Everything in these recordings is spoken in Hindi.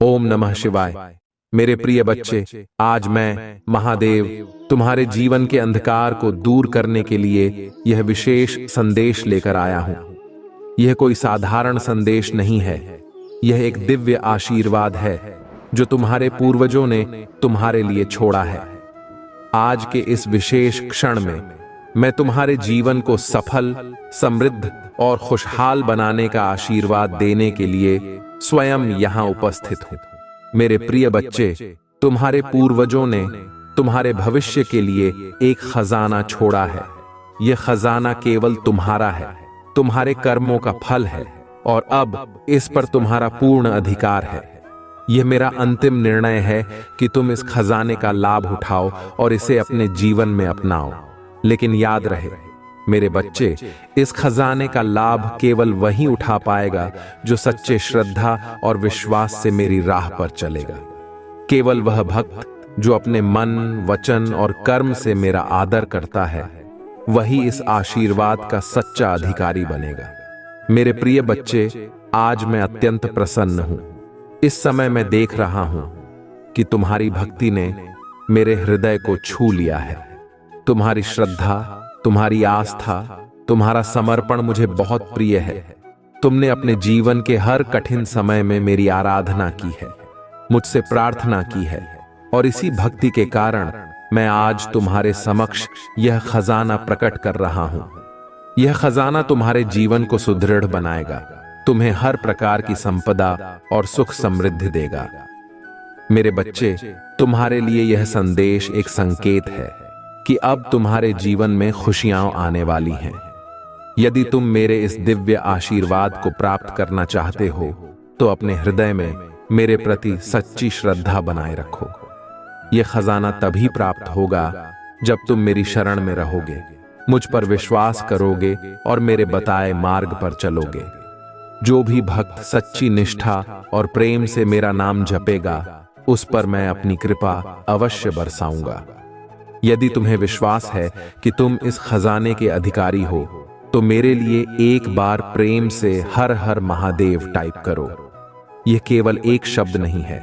ओम नमः शिवाय। मेरे प्रिय बच्चे, आज मैं महादेव तुम्हारे जीवन के अंधकार को दूर करने के लिए यह विशेष संदेश लेकर आया हूं। यह कोई साधारण संदेश नहीं है, यह एक दिव्य आशीर्वाद है जो तुम्हारे पूर्वजों ने तुम्हारे लिए छोड़ा है। आज के इस विशेष क्षण में मैं तुम्हारे जीवन को सफल, समृद्ध और खुशहाल बनाने का आशीर्वाद देने के लिए स्वयं यहां उपस्थित हूं। मेरे प्रिय बच्चे, तुम्हारे पूर्वजों ने तुम्हारे भविष्य के लिए एक खजाना छोड़ा है। यह खजाना केवल तुम्हारा है, तुम्हारे कर्मों का फल है और अब इस पर तुम्हारा पूर्ण अधिकार है। यह मेरा अंतिम निर्णय है कि तुम इस खजाने का लाभ उठाओ और इसे अपने जीवन में अपनाओ। लेकिन याद रहे मेरे बच्चे, इस खजाने का लाभ केवल वही उठा पाएगा जो सच्चे श्रद्धा और विश्वास से मेरी राह पर चलेगा। केवल वह भक्त जो अपने मन, वचन और कर्म से मेरा आदर करता है, वही इस आशीर्वाद का सच्चा अधिकारी बनेगा। मेरे प्रिय बच्चे, आज मैं अत्यंत प्रसन्न हूं। इस समय मैं देख रहा हूं कि तुम्हारी भक्ति ने मेरे हृदय को छू लिया है। तुम्हारी श्रद्धा, तुम्हारी आस्था, तुम्हारा समर्पण मुझे बहुत प्रिय है। तुमने अपने जीवन के हर कठिन समय में मेरी आराधना की है, मुझसे प्रार्थना की है और इसी भक्ति के कारण मैं आज तुम्हारे समक्ष यह खजाना प्रकट कर रहा हूं। यह खजाना तुम्हारे जीवन को सुदृढ़ बनाएगा, तुम्हें हर प्रकार की संपदा और सुख समृद्धि देगा। मेरे बच्चे, तुम्हारे लिए यह संदेश एक संकेत है कि अब तुम्हारे जीवन में खुशियां आने वाली हैं। यदि तुम मेरे इस दिव्य आशीर्वाद को प्राप्त करना चाहते हो तो अपने हृदय में मेरे प्रति सच्ची श्रद्धा बनाए रखो। यह खजाना तभी प्राप्त होगा जब तुम मेरी शरण में रहोगे, मुझ पर विश्वास करोगे और मेरे बताए मार्ग पर चलोगे। जो भी भक्त सच्ची निष्ठा और प्रेम से मेरा नाम जपेगा, उस पर मैं अपनी कृपा अवश्य बरसाऊंगा। यदि तुम्हें विश्वास है कि तुम इस खजाने के अधिकारी हो, तो मेरे लिए एक बार प्रेम से हर हर महादेव टाइप करो। यह केवल एक शब्द नहीं है,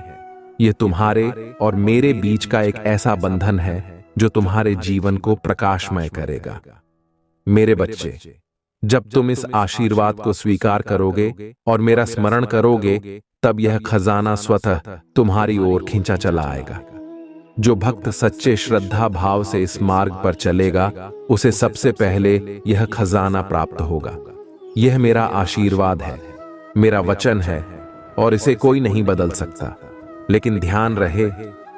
यह तुम्हारे और मेरे बीच का एक ऐसा बंधन है जो तुम्हारे जीवन को प्रकाशमय करेगा। मेरे बच्चे, जब तुम इस आशीर्वाद को स्वीकार करोगे और मेरा स्मरण करोगे, तब यह खजाना स्वतः तुम्हारी ओर खींचा चला आएगा। जो भक्त सच्चे श्रद्धा भाव से इस मार्ग पर चलेगा, उसे सबसे पहले यह खजाना प्राप्त होगा। यह मेरा आशीर्वाद है, मेरा वचन है और इसे कोई नहीं बदल सकता। लेकिन ध्यान रहे,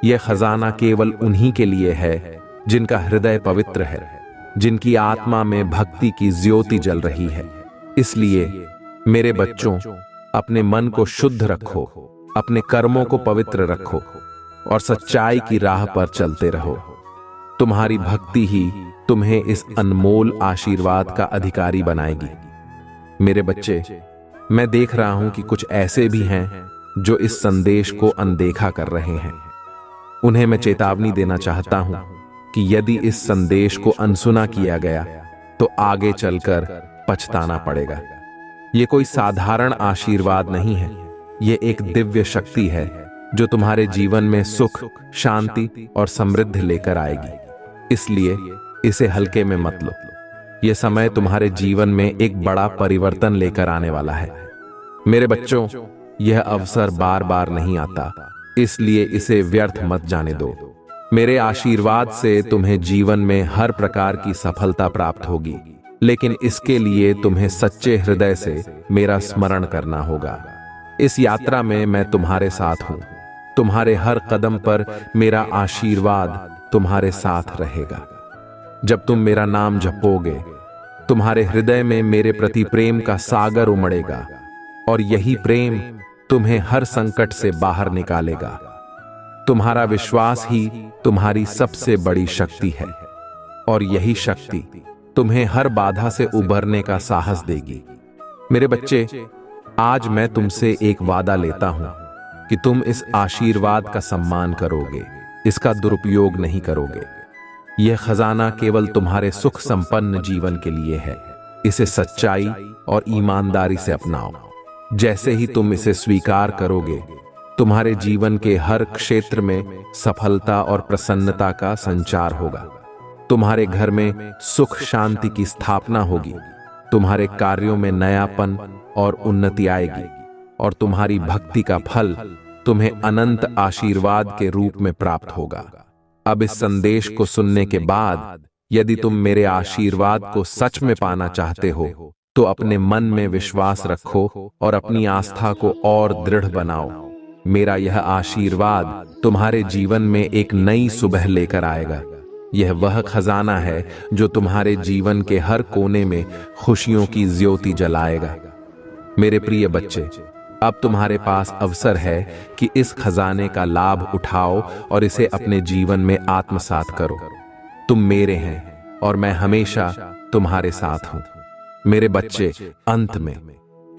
यह खजाना केवल उन्हीं के लिए है जिनका हृदय पवित्र है, जिनकी आत्मा में भक्ति की ज्योति जल रही है। इसलिए मेरे बच्चों, अपने मन को शुद्ध रखो, अपने कर्मों को पवित्र रखो और सच्चाई की राह पर चलते रहो। तुम्हारी भक्ति ही तुम्हें इस अनमोल आशीर्वाद का अधिकारी बनाएगी। मेरे बच्चे, मैं देख रहा हूं कि कुछ ऐसे भी हैं जो इस संदेश को अनदेखा कर रहे हैं। उन्हें मैं चेतावनी देना चाहता हूं कि यदि इस संदेश को अनसुना किया गया तो आगे चलकर पछताना पड़ेगा। यह कोई साधारण आशीर्वाद नहीं है, यह एक दिव्य शक्ति है जो तुम्हारे जीवन में सुख, शांति और समृद्धि लेकर आएगी। इसलिए इसे हल्के में मत लो। यह समय तुम्हारे जीवन में एक बड़ा परिवर्तन लेकर आने वाला है। मेरे बच्चों, यह अवसर बार बार नहीं आता, इसलिए इसे व्यर्थ मत जाने दो। मेरे आशीर्वाद से तुम्हें जीवन में हर प्रकार की सफलता प्राप्त होगी, लेकिन इसके लिए तुम्हें सच्चे हृदय से मेरा स्मरण करना होगा। इस यात्रा में मैं तुम्हारे साथ हूं। तुम्हारे हर कदम पर मेरा आशीर्वाद तुम्हारे साथ रहेगा। जब तुम मेरा नाम जपोगे, तुम्हारे हृदय में मेरे प्रति प्रेम का सागर उमड़ेगा और यही प्रेम तुम्हें हर संकट से बाहर निकालेगा। तुम्हारा विश्वास ही तुम्हारी सबसे बड़ी शक्ति है और यही शक्ति तुम्हें हर बाधा से उबरने का साहस देगी। मेरे बच्चे, आज मैं तुमसे एक वादा लेता हूं कि तुम इस आशीर्वाद का सम्मान करोगे, इसका दुरुपयोग नहीं करोगे। यह खजाना केवल तुम्हारे सुख संपन्न जीवन के लिए है। इसे सच्चाई और ईमानदारी से अपनाओ। जैसे ही तुम इसे स्वीकार करोगे, तुम्हारे जीवन के हर क्षेत्र में सफलता और प्रसन्नता का संचार होगा। तुम्हारे घर में सुख शांति की स्थापना होगी। तुम्हारे कार्यों में नयापन और उन्नति आएगी और तुम्हारी भक्ति का फल तुम्हें अनंत आशीर्वाद के रूप में प्राप्त होगा। अब इस संदेश को सुनने के बाद यदि तुम मेरे आशीर्वाद को सच में पाना चाहते हो तो अपने मन में विश्वास रखो और अपनी आस्था को और दृढ़ बनाओ। मेरा यह आशीर्वाद तुम्हारे जीवन में एक नई सुबह लेकर आएगा। यह वह खजाना है जो तुम्हारे जीवन के हर कोने में खुशियों की ज्योति जलाएगा। मेरे प्रिय बच्चे, अब तुम्हारे पास अवसर है कि इस खजाने का लाभ उठाओ और इसे अपने जीवन में आत्मसात करो। तुम मेरे हैं और मैं हमेशा तुम्हारे साथ हूं। मेरे बच्चे, अंत में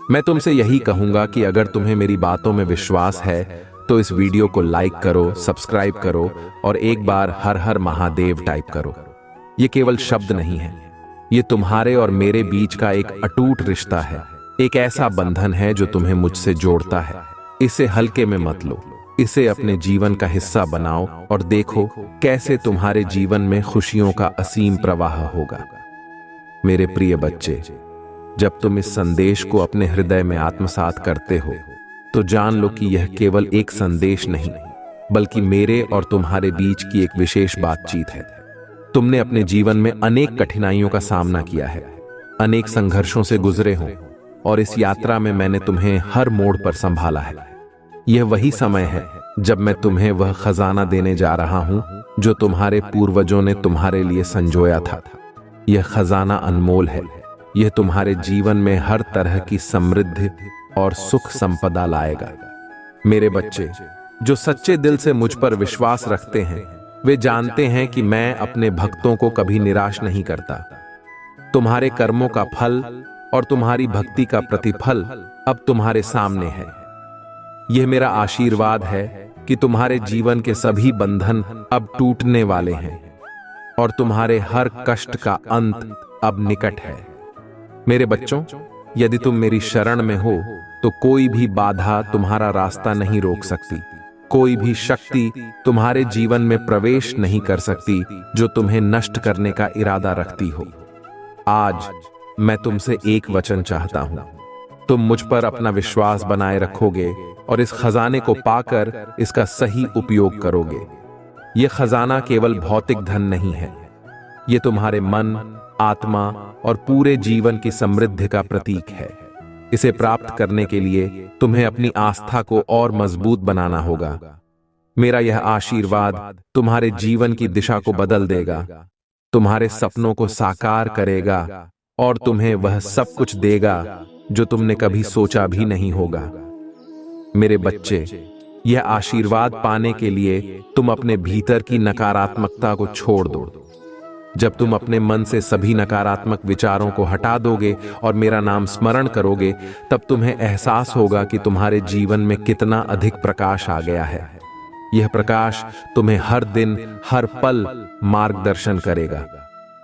मैं तुमसे यही कहूंगा कि अगर तुम्हें मेरी बातों में विश्वास है तो इस वीडियो को लाइक करो, सब्सक्राइब करो और एक बार हर हर महादेव टाइप करो। ये केवल शब्द नहीं है, ये तुम्हारे और मेरे बीच का एक अटूट रिश्ता है, एक ऐसा बंधन है जो तुम्हें मुझसे जोड़ता है। इसे हल्के में मत लो, इसे अपने जीवन का हिस्सा बनाओ और देखो कैसे तुम्हारे जीवन में खुशियों का असीम प्रवाह होगा। मेरे प्रिय बच्चे, जब तुम इस संदेश को अपने हृदय में आत्मसात करते हो तो जान लो कि यह केवल एक संदेश नहीं बल्कि मेरे और तुम्हारे बीच की एक विशेष बातचीत है। तुमने अपने जीवन में अनेक कठिनाइयों का सामना किया है, अनेक संघर्षों से गुजरे हो और इस यात्रा में मैंने तुम्हें हर मोड़ पर संभाला है। यह वही समय है जब मैं तुम्हें वह खजाना देने जा रहा हूं जो तुम्हारे पूर्वजों ने तुम्हारे लिए संजोया था। यह खजाना अनमोल है। यह तुम्हारे जीवन में हर तरह की समृद्धि और सुख संपदा लाएगा। मेरे बच्चे, जो सच्चे दिल से मुझ पर विश्वास रखते हैं वे जानते हैं कि मैं अपने भक्तों को कभी निराश नहीं करता। तुम्हारे कर्मों का फल और तुम्हारी भक्ति का प्रतिफल अब तुम्हारे सामने है। यह मेरा आशीर्वाद है कि तुम्हारे जीवन के सभी बंधन अब टूटने वाले हैं और तुम्हारे हर कष्ट का अंत अब निकट है। मेरे बच्चों, यदि तुम मेरी शरण में हो तो कोई भी बाधा तुम्हारा रास्ता नहीं रोक सकती। कोई भी शक्ति तुम्हारे जीवन में प्रवेश नहीं कर सकती जो तुम्हें नष्ट करने का इरादा रखती हो। आज मैं तुमसे एक वचन चाहता हूं। तुम मुझ पर अपना विश्वास बनाए रखोगे और इस खजाने को पाकर इसका सही उपयोग करोगे। यह खजाना केवल भौतिक धन नहीं है, यह तुम्हारे मन, आत्मा और पूरे जीवन की समृद्धि का प्रतीक है। इसे प्राप्त करने के लिए तुम्हें अपनी आस्था को और मजबूत बनाना होगा। मेरा यह आशीर्वाद तुम्हारे जीवन की दिशा को बदल देगा, तुम्हारे सपनों को साकार करेगा और तुम्हें वह सब कुछ देगा जो तुमने कभी सोचा भी नहीं होगा। मेरे बच्चे, यह आशीर्वाद पाने के लिए तुम अपने भीतर की नकारात्मकता को छोड़ दो। जब तुम अपने मन से सभी नकारात्मक विचारों को हटा दोगे और मेरा नाम स्मरण करोगे, तब तुम्हें एहसास होगा कि तुम्हारे जीवन में कितना अधिक प्रकाश आ गया है। यह प्रकाश तुम्हें हर दिन, हर पल मार्गदर्शन करेगा।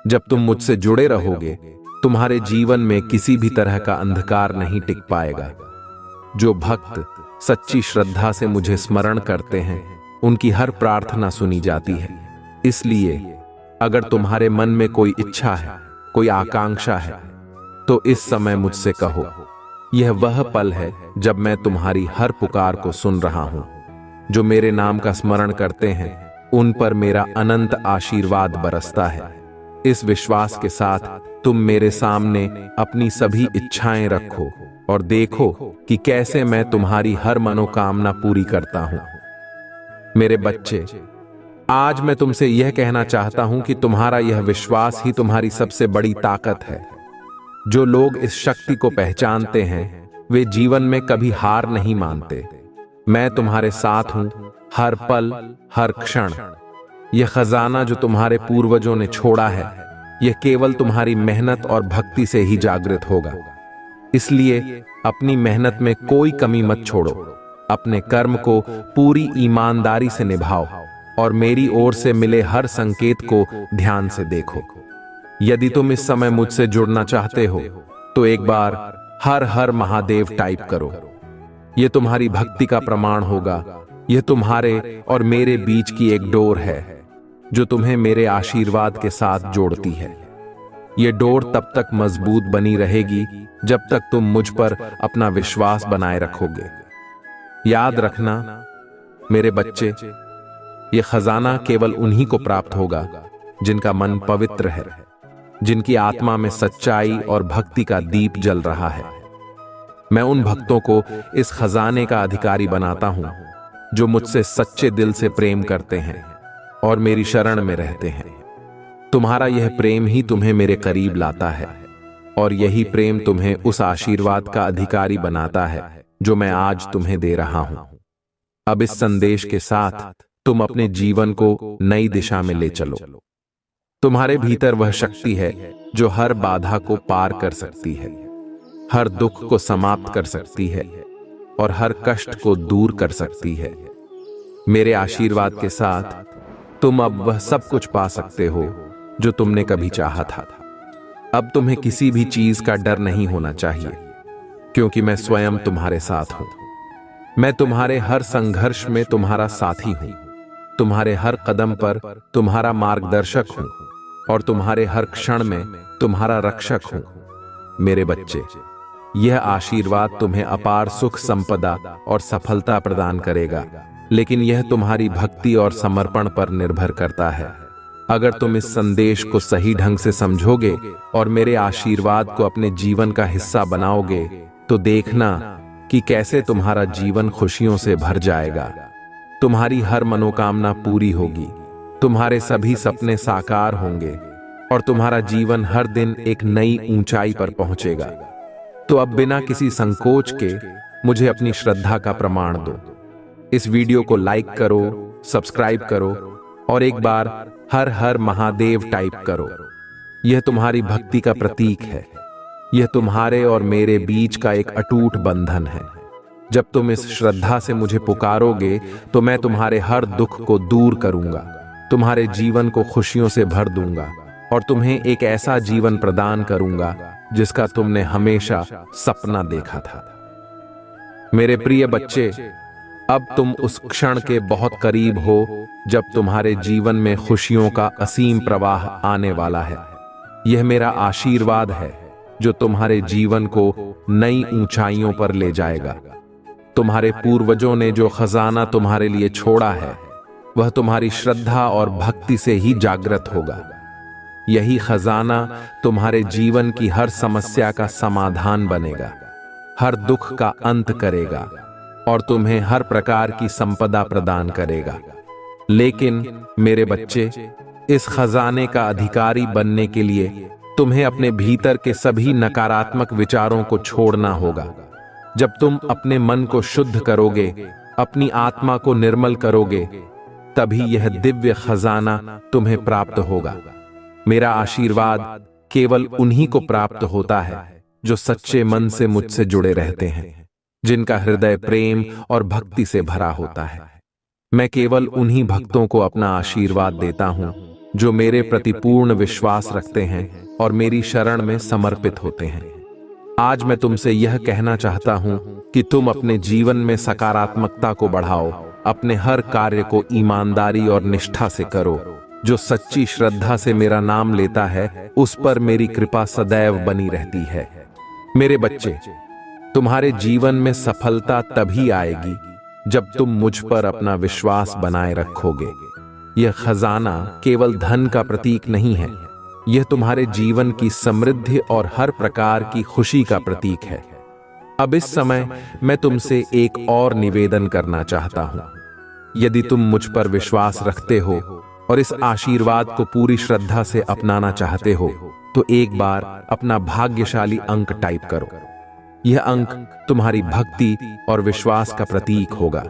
जब तुम मुझसे जुड़े रहोगे, तुम्हारे जीवन में किसी भी तरह का अंधकार नहीं टिक पाएगा। जो भक्त सच्ची श्रद्धा से मुझे स्मरण करते हैं, उनकी हर प्रार्थना सुनी जाती है। इसलिए अगर तुम्हारे मन में कोई इच्छा है, कोई आकांक्षा है, तो इस समय मुझसे कहो। यह वह पल है जब मैं तुम्हारी हर पुकार को सुन रहा हूं। जो मेरे नाम का स्मरण करते हैं, उन पर मेरा अनंत आशीर्वाद बरसता है। इस विश्वास के साथ तुम मेरे सामने अपनी सभी इच्छाएं रखो और देखो कि कैसे मैं तुम्हारी हर मनोकामना पूरी करता हूं। मेरे बच्चे, आज मैं तुमसे यह कहना चाहता हूं कि तुम्हारा यह विश्वास ही तुम्हारी सबसे बड़ी ताकत है। जो लोग इस शक्ति को पहचानते हैं, वे जीवन में कभी हार नहीं मानते। मैं तुम्हारे साथ हूं, हर पल, हर क्षण। यह खजाना जो तुम्हारे पूर्वजों ने छोड़ा है, यह केवल तुम्हारी मेहनत और भक्ति से ही जागृत होगा। इसलिए अपनी मेहनत में कोई कमी मत छोड़ो। अपने कर्म को पूरी ईमानदारी से निभाओ और मेरी ओर से मिले हर संकेत को ध्यान से देखो। यदि तुम इस समय मुझसे जुड़ना चाहते हो तो एक बार हर हर महादेव टाइप करो। यह तुम्हारी भक्ति का प्रमाण होगा। यह तुम्हारे और मेरे बीच की एक डोर है जो तुम्हें मेरे आशीर्वाद के साथ जोड़ती है। यह डोर तब तक मजबूत बनी रहेगी जब तक तुम मुझ पर अपना विश्वास बनाए रखोगे। याद रखना मेरे बच्चे, यह खजाना केवल उन्हीं को प्राप्त होगा जिनका मन पवित्र है, जिनकी आत्मा में सच्चाई और भक्ति का दीप जल रहा है। मैं उन भक्तों को इस खजाने का अधिकारी बनाता हूं जो मुझसे सच्चे दिल से प्रेम करते हैं और मेरी शरण में रहते हैं। तुम्हारा यह प्रेम ही तुम्हें मेरे करीब लाता है और यही प्रेम तुम्हें उस आशीर्वाद का अधिकारी बनाता है जो मैं आज तुम्हें दे रहा हूं। अब इस संदेश के साथ तुम अपने जीवन को नई दिशा में ले चलो। तुम्हारे भीतर वह शक्ति है जो हर बाधा को पार कर सकती है, हर दुख को समाप्त कर सकती है और हर कष्ट को दूर कर सकती है। मेरे आशीर्वाद के साथ तुम अब वह सब कुछ पा सकते हो जो तुमने कभी चाहा था। अब तुम्हें किसी भी चीज का डर नहीं होना चाहिए, क्योंकि मैं स्वयं तुम्हारे साथ हूं। मैं तुम्हारे हर संघर्ष में तुम्हारा साथी हूं, तुम्हारे हर कदम पर तुम्हारा मार्गदर्शक हूं और तुम्हारे हर क्षण में तुम्हारा रक्षक हूं। मेरे बच्चे, यह आशीर्वाद तुम्हें अपार सुख, संपदा और सफलता प्रदान करेगा, लेकिन यह तुम्हारी भक्ति और समर्पण पर निर्भर करता है। अगर तुम इस संदेश को सही ढंग से समझोगे और मेरे आशीर्वाद को अपने जीवन का हिस्सा बनाओगे, तो देखना कि कैसे तुम्हारा जीवन खुशियों से भर जाएगा। तुम्हारी हर मनोकामना पूरी होगी, तुम्हारे सभी सपने साकार होंगे और तुम्हारा जीवन हर दिन एक नई ऊंचाई पर पहुंचेगा। तो अब बिना किसी संकोच के मुझे अपनी श्रद्धा का प्रमाण दो। इस वीडियो को लाइक करो, सब्सक्राइब करो और एक बार हर हर महादेव टाइप करो। यह तुम्हारी भक्ति का प्रतीक है। यह तुम्हारे और मेरे बीच का एक अटूट बंधन है। जब तुम इस श्रद्धा से मुझे पुकारोगे तो मैं तुम्हारे हर दुख को दूर करूंगा, तुम्हारे जीवन को खुशियों से भर दूंगा और तुम्हें एक ऐसा जीवन प्रदान करूंगा जिसका तुमने हमेशा सपना देखा था। मेरे प्रिय बच्चे, अब तुम उस क्षण के बहुत करीब हो जब तुम्हारे जीवन में खुशियों का असीम प्रवाह आने वाला है। यह मेरा आशीर्वाद है जो तुम्हारे जीवन को नई ऊंचाइयों पर ले जाएगा। तुम्हारे पूर्वजों ने जो खजाना तुम्हारे लिए छोड़ा है, वह तुम्हारी श्रद्धा और भक्ति से ही जागृत होगा। यही खजाना तुम्हारे जीवन की हर समस्या का समाधान बनेगा, हर दुख का अंत करेगा और तुम्हें हर प्रकार की संपदा प्रदान करेगा। लेकिन मेरे बच्चे, इस खजाने का अधिकारी बनने के लिए तुम्हें अपने भीतर के सभी नकारात्मक विचारों को छोड़ना होगा। जब तुम अपने मन को शुद्ध करोगे, अपनी आत्मा को निर्मल करोगे, तभी यह दिव्य खजाना तुम्हें प्राप्त होगा। मेरा आशीर्वाद केवल उन्हीं को प्राप्त होता है जो सच्चे मन से मुझसे जुड़े रहते हैं, जिनका हृदय प्रेम और भक्ति से भरा होता है। मैं केवल उन्हीं भक्तों को अपना आशीर्वाद देता हूं जो मेरे प्रति पूर्ण विश्वास रखते हैं और मेरी शरण में समर्पित होते हैं। आज मैं तुमसे यह कहना चाहता हूं कि तुम अपने जीवन में सकारात्मकता को बढ़ाओ, अपने हर कार्य को ईमानदारी और निष्ठा से करो। जो सच्ची श्रद्धा से मेरा नाम लेता है, उस पर मेरी कृपा सदैव बनी रहती है। मेरे बच्चे, तुम्हारे जीवन में सफलता तभी आएगी जब तुम मुझ पर अपना विश्वास बनाए रखोगे। यह खजाना केवल धन का प्रतीक नहीं है, यह तुम्हारे जीवन की समृद्धि और हर प्रकार की खुशी का प्रतीक है। अब इस समय मैं तुमसे एक और निवेदन करना चाहता हूं। यदि तुम मुझ पर विश्वास रखते हो और इस आशीर्वाद को पूरी श्रद्धा से अपनाना चाहते हो, तो एक बार अपना भाग्यशाली अंक टाइप करो। यह अंक तुम्हारी भक्ति और विश्वास का प्रतीक होगा।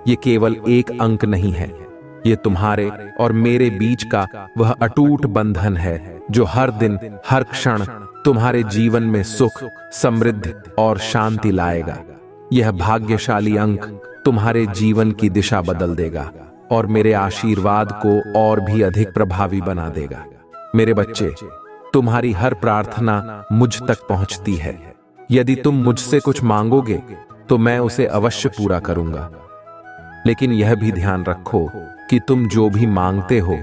यह केवल एक अंक नहीं है, यह तुम्हारे और मेरे बीच का वह अटूट बंधन है जो हर दिन, हर क्षण तुम्हारे जीवन में सुख, समृद्धि और शांति लाएगा। यह भाग्यशाली अंक तुम्हारे जीवन की दिशा बदल देगा और मेरे आशीर्वाद को और भी अधिक प्रभावी बना देगा। मेरे बच्चे, तुम्हारी हर प्रार्थना मुझ तक पहुंचती है। यदि तुम मुझसे कुछ मांगोगे तो मैं उसे अवश्य पूरा करूंगा। लेकिन यह भी ध्यान रखो कि तुम जो भी मांगते हो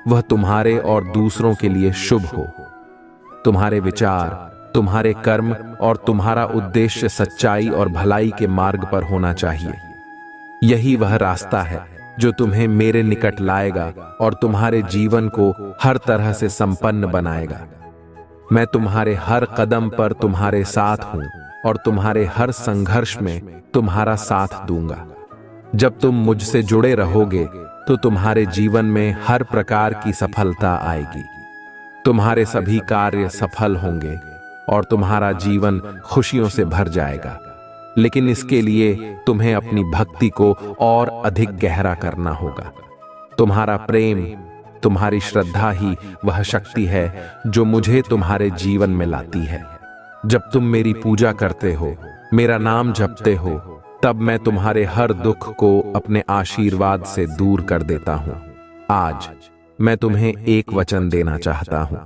वह तुम्हारे और दूसरों के लिए शुभ हो। तुम्हारे विचार, तुम्हारे कर्म और तुम्हारा उद्देश्य सच्चाई और भलाई के मार्ग पर होना चाहिए। यही वह रास्ता है जो तुम्हें मेरे निकट लाएगा और तुम्हारे जीवन को हर तरह से संपन्न बनाएगा। मैं तुम्हारे हर कदम पर तुम्हारे साथ हूं और तुम्हारे हर संघर्ष में तुम्हारा साथ दूंगा। जब तुम मुझसे जुड़े रहोगे तो तुम्हारे जीवन में हर प्रकार की सफलता आएगी। तुम्हारे सभी कार्य सफल होंगे और तुम्हारा जीवन खुशियों से भर जाएगा। लेकिन इसके लिए तुम्हें अपनी भक्ति को और अधिक गहरा करना होगा। तुम्हारा प्रेम, तुम्हारी श्रद्धा ही वह शक्ति है जो मुझे तुम्हारे जीवन में लाती है। जब तुम मेरी पूजा करते हो, मेरा नाम जपते हो, तब मैं तुम्हारे हर दुख को अपने आशीर्वाद से दूर कर देता हूं। आज मैं तुम्हें एक वचन देना चाहता हूं।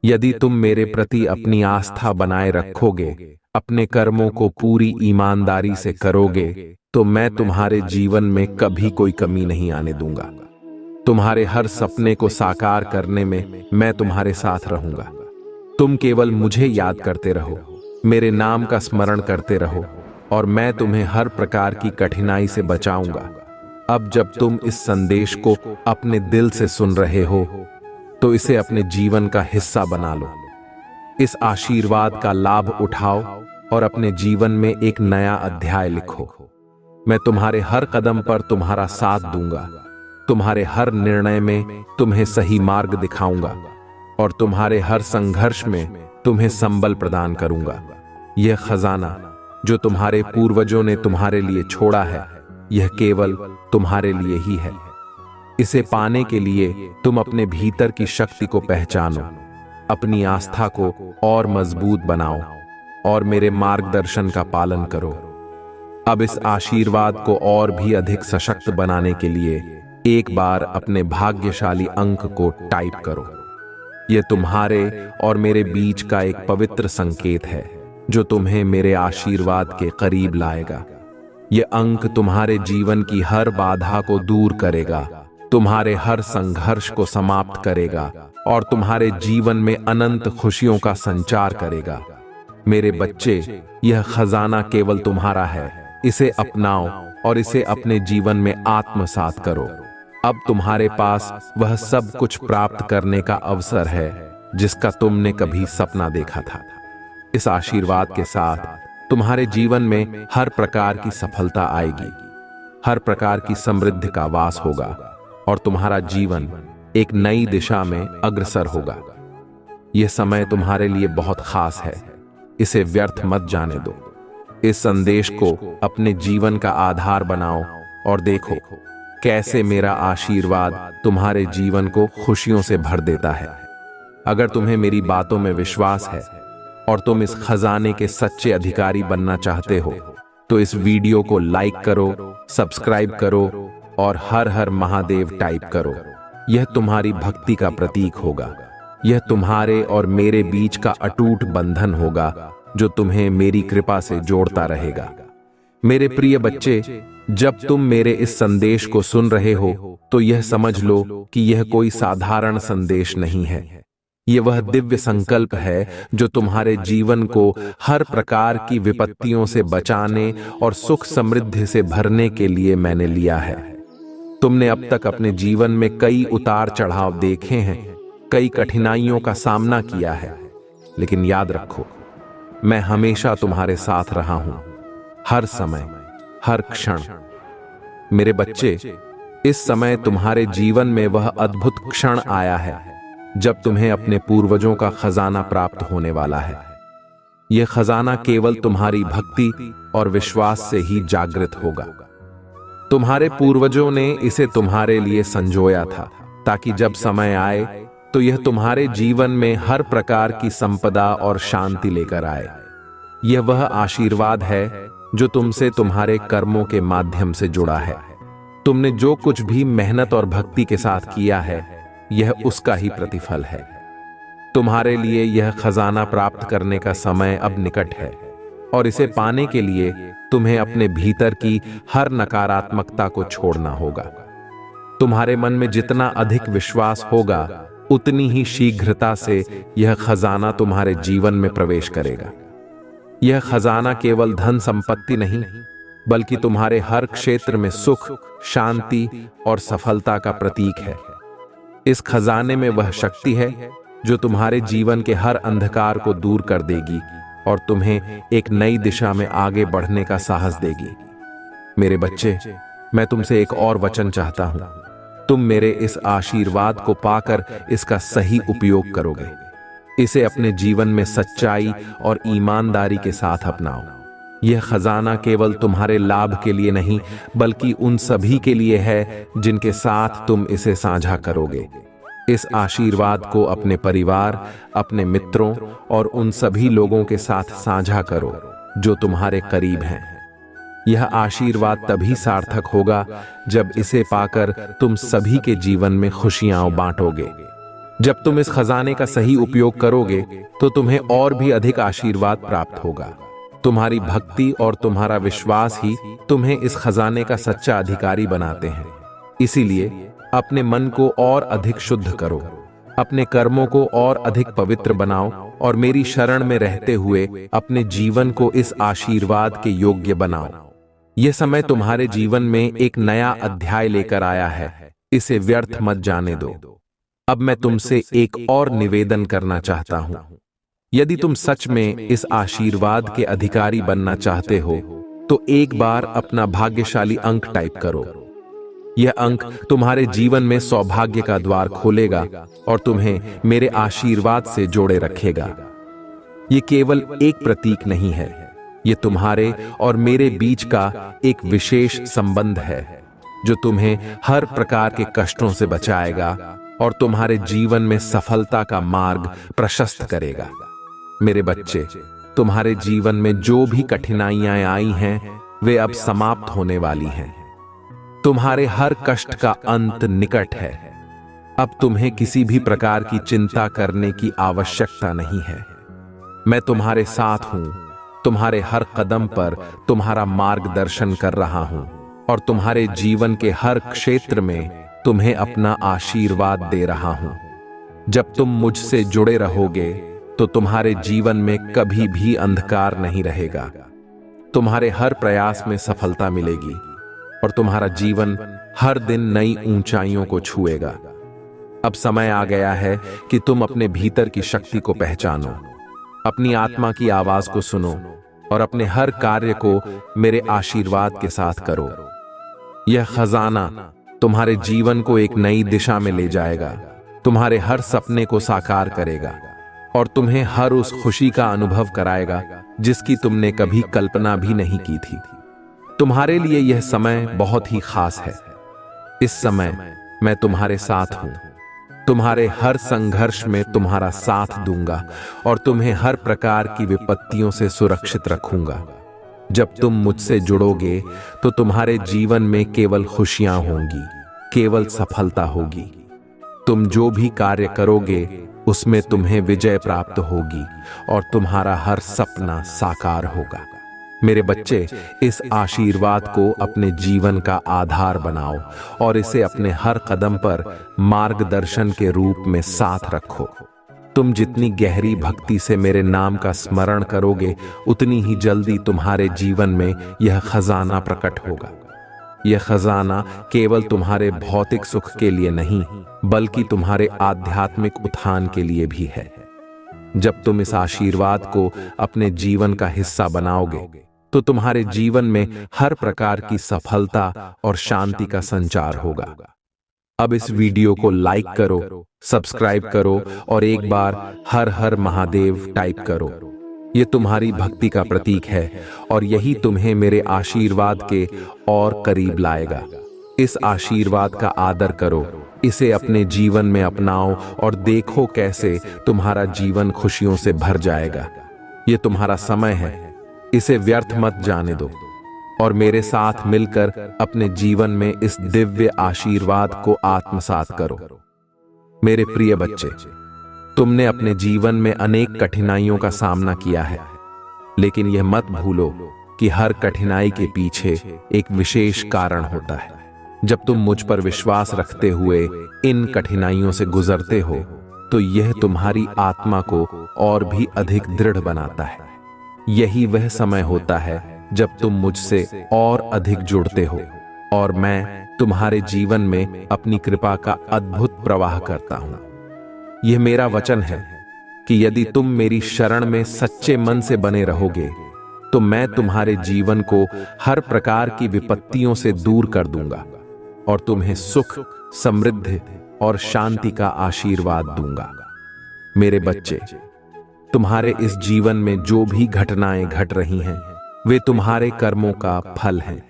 यदि तुम मेरे प्रति अपनी आस्था बनाए रखोगे, अपने कर्मों को पूरी ईमानदारी से करोगे, तो मैं तुम्हारे जीवन में कभी कोई कमी नहीं आने दूंगा। तुम्हारे हर सपने को साकार करने में मैं तुम्हारे साथ रहूंगा। तुम केवल मुझे याद करते रहो, मेरे नाम का स्मरण करते रहो और मैं तुम्हें हर प्रकार की कठिनाई से बचाऊंगा। अब जब तुम इस संदेश को अपने दिल से सुन रहे हो, तो इसे अपने जीवन का हिस्सा बना लो। इस आशीर्वाद का लाभ उठाओ और अपने जीवन में एक नया अध्याय लिखो। मैं तुम्हारे हर कदम पर तुम्हारा साथ दूंगा, तुम्हारे हर निर्णय में तुम्हें सही मार्ग दिखाऊंगा और तुम्हारे हर संघर्ष में तुम्हें संबल प्रदान करूंगा। यह खजाना जो तुम्हारे पूर्वजों ने तुम्हारे लिए छोड़ा है, यह केवल तुम्हारे लिए ही है। इसे पाने के लिए तुम अपने भीतर की शक्ति को पहचानो, अपनी आस्था को और मजबूत बनाओ और मेरे मार्गदर्शन का पालन करो। अब इस आशीर्वाद को और भी अधिक सशक्त बनाने के लिए एक बार अपने भाग्यशाली अंक को टाइप करो। यह तुम्हारे और मेरे बीच का एक पवित्र संकेत है जो तुम्हें मेरे आशीर्वाद के करीब लाएगा। यह अंक तुम्हारे जीवन की हर बाधा को दूर करेगा, तुम्हारे हर संघर्ष को समाप्त करेगा और तुम्हारे जीवन में अनंत खुशियों का संचार करेगा। मेरे बच्चे, यह खजाना केवल तुम्हारा है। इसे अपनाओ और इसे अपने जीवन में आत्मसात करो। अब तुम्हारे पास वह सब कुछ प्राप्त करने का अवसर है जिसका तुमने कभी सपना देखा था। इस आशीर्वाद के साथ तुम्हारे जीवन में हर प्रकार की सफलता आएगी, हर प्रकार की समृद्धि का वास होगा और तुम्हारा जीवन एक नई दिशा में अग्रसर होगा। यह समय तुम्हारे लिए बहुत खास है, इसे व्यर्थ मत जाने दो। इस संदेश को अपने जीवन का आधार बनाओ और देखो कैसे मेरा आशीर्वाद तुम्हारे जीवन को खुशियों से भर देता है। अगर तुम्हें मेरी बातों में विश्वास है और तुम इस खजाने के सच्चे अधिकारी बनना चाहते हो, तो इस वीडियो को लाइक करो, सब्सक्राइब करो और हर हर महादेव टाइप करो। यह तुम्हारी भक्ति का प्रतीक होगा। यह तुम्हारे और मेरे बीच का अटूट बंधन होगा जो तुम्हें मेरी कृपा से जोड़ता रहेगा। मेरे प्रिय बच्चे, जब तुम मेरे इस संदेश को सुन रहे हो तो यह समझ लो कि यह कोई साधारण संदेश नहीं है। यह वह दिव्य संकल्प है जो तुम्हारे जीवन को हर प्रकार की विपत्तियों से बचाने और सुख समृद्धि से भरने के लिए मैंने लिया है। तुमने अब तक अपने जीवन में कई उतार चढ़ाव देखे हैं, कई कठिनाइयों का सामना किया है, लेकिन याद रखो, मैं हमेशा तुम्हारे साथ रहा हूं, हर समय, हर क्षण। मेरे बच्चे, इस समय तुम्हारे जीवन में वह अद्भुत क्षण आया है जब तुम्हें अपने पूर्वजों का खजाना प्राप्त होने वाला है। यह खजाना केवल तुम्हारी भक्ति और विश्वास से ही जागृत होगा। तुम्हारे पूर्वजों ने इसे तुम्हारे लिए संजोया था ताकि जब समय आए तो यह तुम्हारे जीवन में हर प्रकार की संपदा और शांति लेकर आए। यह वह आशीर्वाद है जो तुमसे तुम्हारे कर्मों के माध्यम से जुड़ा है। तुमने जो कुछ भी मेहनत और भक्ति के साथ किया है, यह उसका ही प्रतिफल है। तुम्हारे लिए यह खजाना प्राप्त करने का समय अब निकट है। और इसे पाने के लिए तुम्हें अपने भीतर की हर नकारात्मकता को छोड़ना होगा। तुम्हारे मन में जितना अधिक विश्वास होगा, उतनी ही शीघ्रता से यह खजाना तुम्हारे जीवन में प्रवेश करेगा। यह खजाना केवल धन संपत्ति नहीं, बल्कि तुम्हारे हर क्षेत्र में सुख, शांति और सफलता का प्रतीक है। इस खजाने में वह शक्ति है जो तुम्हारे जीवन के हर अंधकार को दूर कर देगी और तुम्हें एक नई दिशा में आगे बढ़ने का साहस देगी। मेरे बच्चे, मैं तुमसे एक और वचन चाहता हूं। तुम मेरे इस आशीर्वाद को पाकर इसका सही उपयोग करोगे। इसे अपने जीवन में सच्चाई और ईमानदारी के साथ अपनाओ। यह खजाना केवल तुम्हारे लाभ के लिए नहीं, बल्कि उन सभी के लिए है जिनके साथ तुम इसे साझा करोगे। इस आशीर्वाद को अपने परिवार, अपने मित्रों और उन सभी लोगों के साथ साझा करो जो तुम्हारे करीब हैं। यह आशीर्वाद तभी सार्थक होगा जब इसे पाकर तुम सभी के जीवन में खुशियां बांटोगे। जब तुम इस खजाने का सही उपयोग करोगे तो तुम्हें और भी अधिक आशीर्वाद प्राप्त होगा। तुम्हारी भक्ति और तुम्हारा विश्वास ही तुम्हें इस खजाने का सच्चा अधिकारी बनाते हैं। इसीलिए अपने मन को और अधिक शुद्ध करो, अपने कर्मों को और अधिक पवित्र बनाओ और मेरी शरण में रहते हुए अपने जीवन को इस आशीर्वाद के योग्य बनाओ। यह समय तुम्हारे जीवन में एक नया अध्याय लेकर आया है। इसे व्यर्थ मत जाने दो। अब मैं तुमसे एक और निवेदन करना चाहता हूं। यदि तुम सच में इस आशीर्वाद के अधिकारी बनना चाहते हो तो एक बार अपना भाग्यशाली अंक टाइप करो। यह अंक तुम्हारे जीवन में सौभाग्य का द्वार खोलेगा और तुम्हें मेरे आशीर्वाद से जोड़े रखेगा। यह केवल एक प्रतीक नहीं है, यह तुम्हारे और मेरे बीच का एक विशेष संबंध है जो तुम्हें हर प्रकार के कष्टों से बचाएगा और तुम्हारे जीवन में सफलता का मार्ग प्रशस्त करेगा। मेरे बच्चे, तुम्हारे जीवन में जो भी कठिनाइयां आई हैं, वे अब समाप्त होने वाली हैं। तुम्हारे हर कष्ट का अंत निकट है। अब तुम्हें किसी भी प्रकार की चिंता करने की आवश्यकता नहीं है। मैं तुम्हारे साथ हूं, तुम्हारे हर कदम पर तुम्हारा मार्गदर्शन कर रहा हूं और तुम्हारे जीवन के हर क्षेत्र में तुम्हें अपना आशीर्वाद दे रहा हूं। जब तुम मुझसे जुड़े रहोगे तो तुम्हारे जीवन में कभी भी अंधकार नहीं रहेगा। तुम्हारे हर प्रयास में सफलता मिलेगी और तुम्हारा जीवन हर दिन नई ऊंचाइयों को छुएगा। अब समय आ गया है कि तुम अपने भीतर की शक्ति को पहचानो, अपनी आत्मा की आवाज को सुनो और अपने हर कार्य को मेरे आशीर्वाद के साथ करो। यह खजाना तुम्हारे जीवन को एक नई दिशा में ले जाएगा, तुम्हारे हर सपने को साकार करेगा और तुम्हें हर उस खुशी का अनुभव कराएगा जिसकी तुमने कभी कल्पना भी नहीं की थी। तुम्हारे लिए यह समय बहुत ही खास है। इस समय मैं तुम्हारे साथ हूं, तुम्हारे हर संघर्ष में तुम्हारा साथ दूंगा और तुम्हें हर प्रकार की विपत्तियों से सुरक्षित रखूंगा। जब तुम मुझसे जुड़ोगे तो तुम्हारे जीवन में केवल खुशियां होंगी, केवल सफलता होगी। तुम जो भी कार्य करोगे उसमें तुम्हें विजय प्राप्त होगी और तुम्हारा हर सपना साकार होगा। मेरे बच्चे, इस आशीर्वाद को अपने जीवन का आधार बनाओ और इसे अपने हर कदम पर मार्गदर्शन के रूप में साथ रखो। तुम जितनी गहरी भक्ति से मेरे नाम का स्मरण करोगे, उतनी ही जल्दी तुम्हारे जीवन में यह खजाना प्रकट होगा। यह खजाना केवल तुम्हारे भौतिक सुख के लिए नहीं, बल्कि तुम्हारे आध्यात्मिक उत्थान के लिए भी है। जब तुम इस आशीर्वाद को अपने जीवन का हिस्सा बनाओगे तो तुम्हारे जीवन में हर प्रकार की सफलता और शांति का संचार होगा। अब इस वीडियो को लाइक करो, सब्सक्राइब करो और एक बार हर हर महादेव टाइप करो। यह तुम्हारी भक्ति का प्रतीक है और यही तुम्हें मेरे आशीर्वाद के और करीब लाएगा। इस आशीर्वाद का आदर करो, इसे अपने जीवन में अपनाओ और देखो कैसे तुम्हारा जीवन खुशियों से भर जाएगा। यह तुम्हारा समय है, इसे व्यर्थ मत जाने दो और मेरे साथ मिलकर अपने जीवन में इस दिव्य आशीर्वाद को आत्मसात करो। मेरे प्रिय बच्चे, तुमने अपने जीवन में अनेक कठिनाइयों का सामना किया है, लेकिन यह मत भूलो कि हर कठिनाई के पीछे एक विशेष कारण होता है। जब तुम मुझ पर विश्वास रखते हुए इन कठिनाइयों से गुजरते हो तो यह तुम्हारी आत्मा को और भी अधिक दृढ़ बनाता है। यही वह समय होता है जब तुम मुझसे और अधिक जुड़ते हो और मैं तुम्हारे जीवन में अपनी कृपा का अद्भुत प्रवाह करता हूं। यह मेरा वचन है कि यदि तुम मेरी शरण में सच्चे मन से बने रहोगे तो मैं तुम्हारे जीवन को हर प्रकार की विपत्तियों से दूर कर दूंगा और तुम्हें सुख, समृद्धि और शांति का आशीर्वाद दूंगा। मेरे बच्चे, तुम्हारे इस जीवन में जो भी घटनाएं घट रही हैं, वे तुम्हारे कर्मों का फल हैं।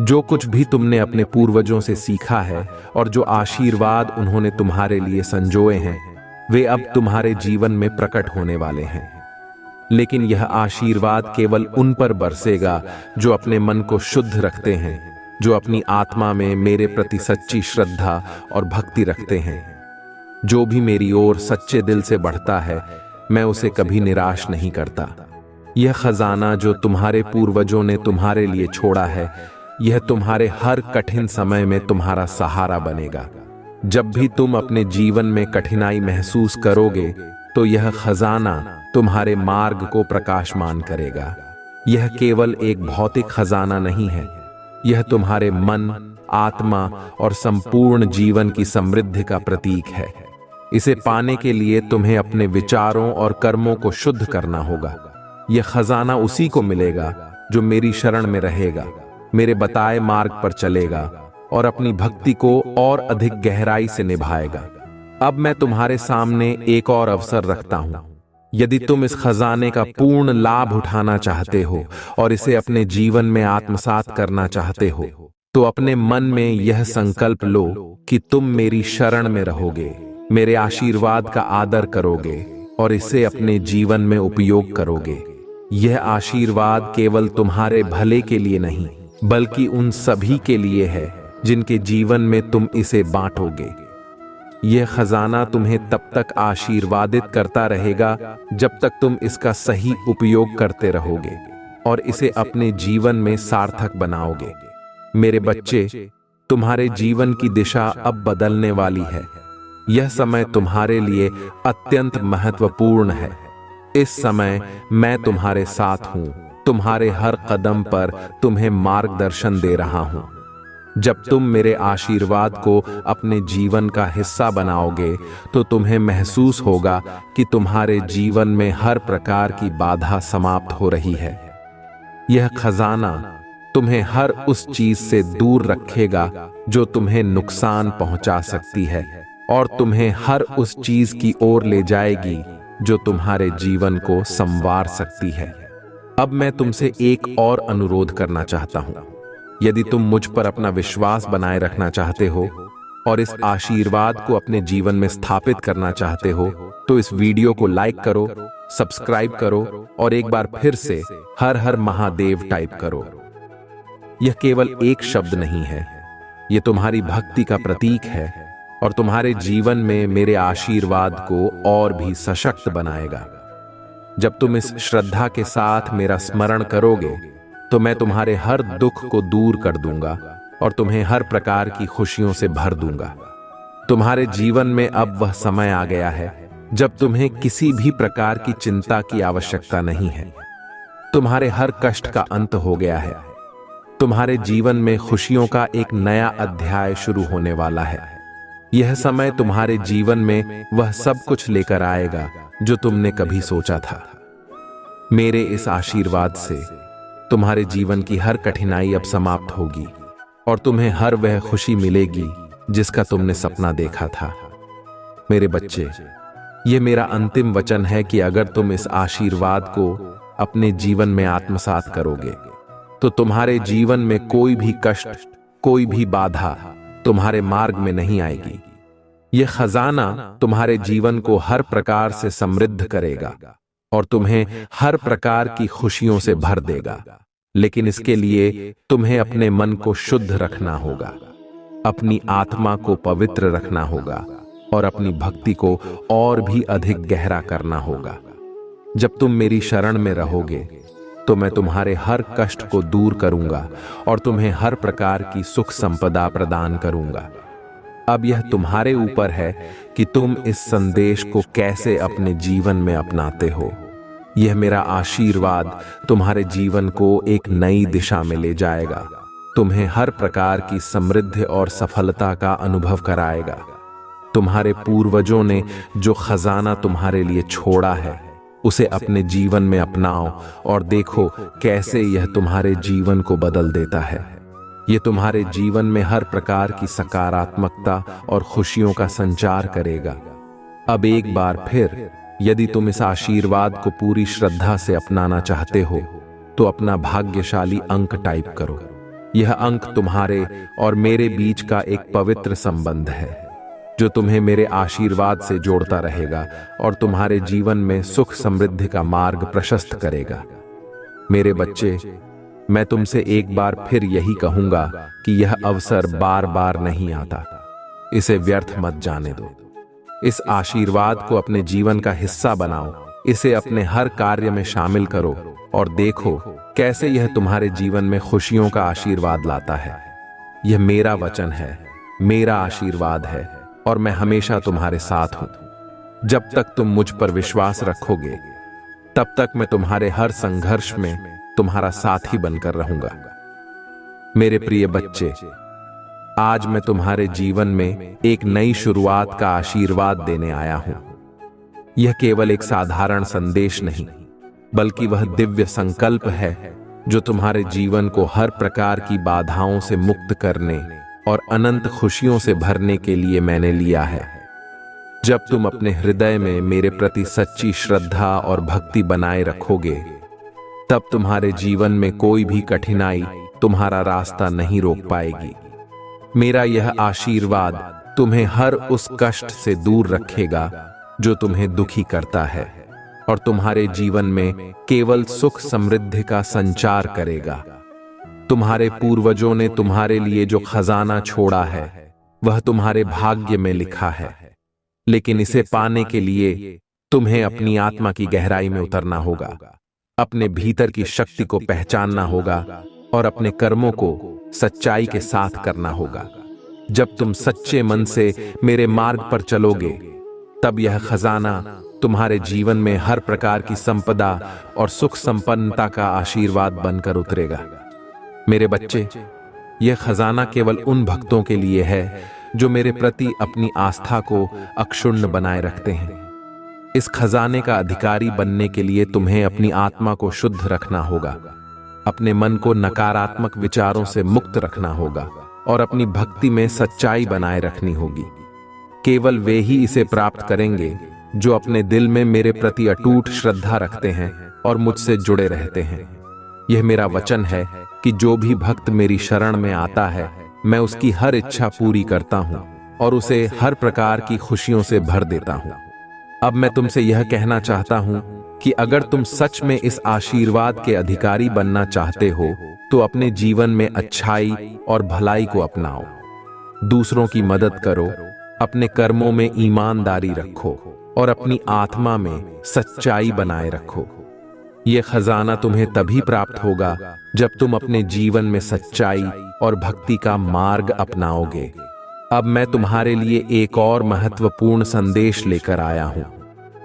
जो कुछ भी तुमने अपने पूर्वजों से सीखा है और जो आशीर्वाद उन्होंने तुम्हारे लिए संजोए हैं, वे अब तुम्हारे जीवन में प्रकट होने वाले हैं। लेकिन यह आशीर्वाद केवल उन पर बरसेगा जो अपने मन को शुद्ध रखते हैं, जो अपनी आत्मा में मेरे प्रति सच्ची श्रद्धा और भक्ति रखते हैं। जो भी मेरी ओर सच्चे दिल से बढ़ता है, मैं उसे कभी निराश नहीं करता। यह खजाना जो तुम्हारे पूर्वजों ने तुम्हारे लिए छोड़ा है, यह तुम्हारे हर कठिन समय में तुम्हारा सहारा बनेगा। जब भी तुम अपने जीवन में कठिनाई महसूस करोगे तो यह खजाना तुम्हारे मार्ग को प्रकाशमान करेगा। यह केवल एक भौतिक खजाना नहीं है, यह तुम्हारे मन, आत्मा और संपूर्ण जीवन की समृद्धि का प्रतीक है। इसे पाने के लिए तुम्हें अपने विचारों और कर्मों को शुद्ध करना होगा। यह खजाना उसी को मिलेगा जो मेरी शरण में रहेगा, मेरे बताए मार्ग पर चलेगा और अपनी भक्ति को और अधिक गहराई से निभाएगा। अब मैं तुम्हारे सामने एक और अवसर रखता हूं। यदि तुम इस खजाने का पूर्ण लाभ उठाना चाहते हो और इसे अपने जीवन में आत्मसात करना चाहते हो, तो अपने मन में यह संकल्प लो कि तुम मेरी शरण में रहोगे, मेरे आशीर्वाद का आदर करोगे और इसे अपने जीवन में उपयोग करोगे। यह आशीर्वाद केवल तुम्हारे भले के लिए नहीं, बल्कि उन सभी के लिए है जिनके जीवन में तुम इसे बांटोगे। यह खजाना तुम्हें तब तक आशीर्वादित करता रहेगा जब तक तुम इसका सही उपयोग करते रहोगे और इसे अपने जीवन में सार्थक बनाओगे। मेरे बच्चे, तुम्हारे जीवन की दिशा अब बदलने वाली है। यह समय तुम्हारे लिए अत्यंत महत्वपूर्ण है। इस समय मैं तुम्हारे साथ हूं, तुम्हारे हर कदम पर तुम्हें मार्गदर्शन दे रहा हूं। जब तुम मेरे आशीर्वाद को अपने जीवन का हिस्सा बनाओगे तो तुम्हें महसूस होगा कि तुम्हारे जीवन में हर प्रकार की बाधा समाप्त हो रही है। यह खजाना तुम्हें हर उस चीज से दूर रखेगा जो तुम्हें नुकसान पहुंचा सकती है और तुम्हें हर उस चीज की ओर ले जाएगी जो तुम्हारे जीवन को संवार सकती है। अब मैं तुमसे एक और अनुरोध करना चाहता हूं। यदि तुम मुझ पर अपना विश्वास बनाए रखना चाहते हो और इस आशीर्वाद को अपने जीवन में स्थापित करना चाहते हो, तो इस वीडियो को लाइक करो, सब्सक्राइब करो और एक बार फिर से हर हर महादेव टाइप करो। यह केवल एक शब्द नहीं है, यह तुम्हारी भक्ति का प्रतीक है और तुम्हारे जीवन में मेरे आशीर्वाद को और भी सशक्त बनाएगा। जब तुम इस श्रद्धा के साथ मेरा स्मरण करोगे तो मैं तुम्हारे हर दुख को दूर कर दूंगा और तुम्हें हर प्रकार की खुशियों से भर दूंगा। तुम्हारे जीवन में अब वह समय आ गया है जब तुम्हें किसी भी प्रकार की चिंता की आवश्यकता नहीं है। तुम्हारे हर कष्ट का अंत हो गया है। तुम्हारे जीवन में खुशियों का एक नया अध्याय शुरू होने वाला है। यह समय तुम्हारे जीवन में वह सब कुछ लेकर आएगा जो तुमने कभी सोचा था। मेरे इस आशीर्वाद से तुम्हारे जीवन की हर कठिनाई अब समाप्त होगी और तुम्हें हर वह खुशी मिलेगी जिसका तुमने सपना देखा था। मेरे बच्चे, यह मेरा अंतिम वचन है कि अगर तुम इस आशीर्वाद को अपने जीवन में आत्मसात करोगे तो तुम्हारे जीवन में कोई भी कष्ट, कोई भी बाधा तुम्हारे मार्ग में नहीं आएगी। यह खजाना तुम्हारे जीवन को हर प्रकार से समृद्ध करेगा और तुम्हें हर प्रकार की खुशियों से भर देगा। लेकिन इसके लिए तुम्हें अपने मन को शुद्ध रखना होगा, अपनी आत्मा को पवित्र रखना होगा और अपनी भक्ति को और भी अधिक गहरा करना होगा। जब तुम मेरी शरण में रहोगे तो मैं तुम्हारे हर कष्ट को दूर करूंगा और तुम्हें हर प्रकार की सुख संपदा प्रदान करूंगा। अब यह तुम्हारे ऊपर है कि तुम इस संदेश को कैसे अपने जीवन में अपनाते हो। यह मेरा आशीर्वाद तुम्हारे जीवन को एक नई दिशा में ले जाएगा, तुम्हें हर प्रकार की समृद्धि और सफलता का अनुभव कराएगा। तुम्हारे पूर्वजों ने जो खजाना तुम्हारे लिए छोड़ा है उसे अपने जीवन में अपनाओ और देखो कैसे यह तुम्हारे जीवन को बदल देता है। यह तुम्हारे जीवन में हर प्रकार की सकारात्मकता और खुशियों का संचार करेगा। अब एक बार फिर यदि तुम इस आशीर्वाद को पूरी श्रद्धा से अपनाना चाहते हो तो अपना भाग्यशाली अंक टाइप करो। यह अंक तुम्हारे और मेरे बीच का एक पवित्र संबंध है जो तुम्हें मेरे आशीर्वाद से जोड़ता रहेगा और तुम्हारे जीवन में सुख समृद्धि का मार्ग प्रशस्त करेगा। मेरे बच्चे, मैं तुमसे एक बार फिर यही कहूंगा कि यह अवसर बार बार नहीं आता। इसे व्यर्थ मत जाने दो। इस आशीर्वाद को अपने जीवन का हिस्सा बनाओ, इसे अपने हर कार्य में शामिल करो और देखो कैसे यह तुम्हारे जीवन में खुशियों का आशीर्वाद लाता है। यह मेरा वचन है, मेरा आशीर्वाद है और मैं हमेशा तुम्हारे साथ हूं। जब तक तुम मुझ पर विश्वास रखोगे तब तक मैं तुम्हारे हर संघर्ष में तुम्हारा साथी बनकर रहूंगा। मेरे प्रिय बच्चे, आज मैं तुम्हारे जीवन में एक नई शुरुआत का आशीर्वाद देने आया हूं। यह केवल एक साधारण संदेश नहीं बल्कि वह दिव्य संकल्प है जो तुम्हारे जीवन को हर प्रकार की बाधाओं से मुक्त करने और अनंत खुशियों से भरने के लिए मैंने लिया है। जब तुम अपने हृदय में मेरे प्रति सच्ची श्रद्धा और भक्ति बनाए रखोगे तब तुम्हारे जीवन में कोई भी कठिनाई तुम्हारा रास्ता नहीं रोक पाएगी। मेरा यह आशीर्वाद तुम्हें हर उस कष्ट से दूर रखेगा जो तुम्हें दुखी करता है और तुम्हारे जीवन में केवल सुख समृद्धि का संचार करेगा। तुम्हारे पूर्वजों ने तुम्हारे लिए जो खजाना छोड़ा है वह तुम्हारे भाग्य में लिखा है, लेकिन इसे पाने के लिए तुम्हें अपनी आत्मा की गहराई में उतरना होगा, अपने भीतर की शक्ति को पहचानना होगा और अपने कर्मों को सच्चाई के साथ करना होगा। जब तुम सच्चे मन से मेरे मार्ग पर चलोगे तब यह खजाना तुम्हारे जीवन में हर प्रकार की संपदा और सुख संपन्नता का आशीर्वाद बनकर उतरेगा। मेरे बच्चे, यह खजाना केवल उन भक्तों के लिए है जो मेरे प्रति अपनी आस्था को अक्षुण्ण बनाए रखते हैं। इस खजाने का अधिकारी बनने के लिए तुम्हें अपनी आत्मा को शुद्ध रखना होगा, अपने मन को नकारात्मक विचारों से मुक्त रखना होगा और अपनी भक्ति में सच्चाई बनाए रखनी होगी। केवल वे ही इसे प्राप्त करेंगे जो अपने दिल में मेरे प्रति अटूट श्रद्धा रखते हैं और मुझसे जुड़े रहते हैं। यह मेरा वचन है कि जो भी भक्त मेरी शरण में आता है मैं उसकी हर इच्छा पूरी करता हूं और उसे हर प्रकार की खुशियों से भर देता हूं। अब मैं तुमसे यह कहना चाहता हूं कि अगर तुम सच में इस आशीर्वाद के अधिकारी बनना चाहते हो तो अपने जीवन में अच्छाई और भलाई को अपनाओ, दूसरों की मदद करो, अपने कर्मों में ईमानदारी रखो और अपनी आत्मा में सच्चाई बनाए रखो। यह खजाना तुम्हें तभी प्राप्त होगा जब तुम अपने जीवन में सच्चाई और भक्ति का मार्ग अपनाओगे। अब मैं तुम्हारे लिए एक और महत्वपूर्ण संदेश लेकर आया हूं।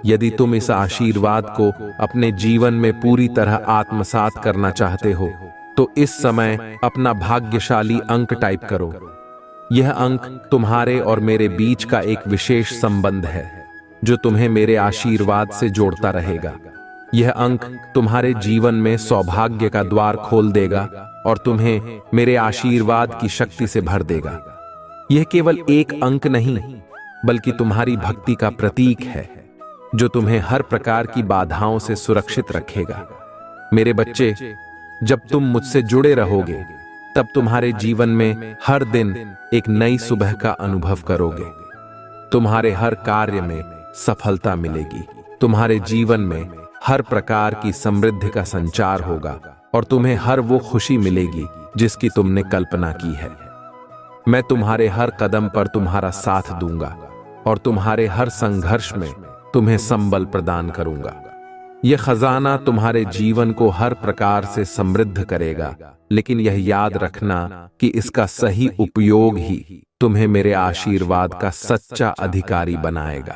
यदि तुम इस आशीर्वाद को अपने जीवन में पूरी तरह आत्मसात करना चाहते हो तो इस समय अपना भाग्यशाली अंक टाइप करो। यह अंक तुम्हारे और मेरे बीच का एक विशेष संबंध है जो तुम्हें मेरे आशीर्वाद से जोड़ता रहेगा। यह अंक तुम्हारे जीवन में सौभाग्य का द्वार खोल देगा और तुम्हें मेरे आशीर्वाद की शक्ति से भर देगा। यह केवल एक अंक नहीं बल्कि तुम्हारी भक्ति का प्रतीक है जो तुम्हें हर प्रकार की बाधाओं से सुरक्षित रखेगा। मेरे बच्चे, जब तुम मुझसे जुड़े रहोगे तब तुम्हारे जीवन में हर दिन एक नई सुबह का अनुभव करोगे। तुम्हारे हर कार्य में सफलता मिलेगी, तुम्हारे जीवन में हर प्रकार की समृद्धि का संचार होगा और तुम्हें हर वो खुशी मिलेगी जिसकी तुमने कल्पना की है। मैं तुम्हारे हर कदम पर तुम्हारा साथ दूंगा और तुम्हारे हर संघर्ष में तुम्हें संबल प्रदान करूंगा। यह खजाना तुम्हारे जीवन को हर प्रकार से समृद्ध करेगा, लेकिन यह याद रखना कि इसका सही उपयोग ही तुम्हें मेरे आशीर्वाद का सच्चा अधिकारी बनाएगा।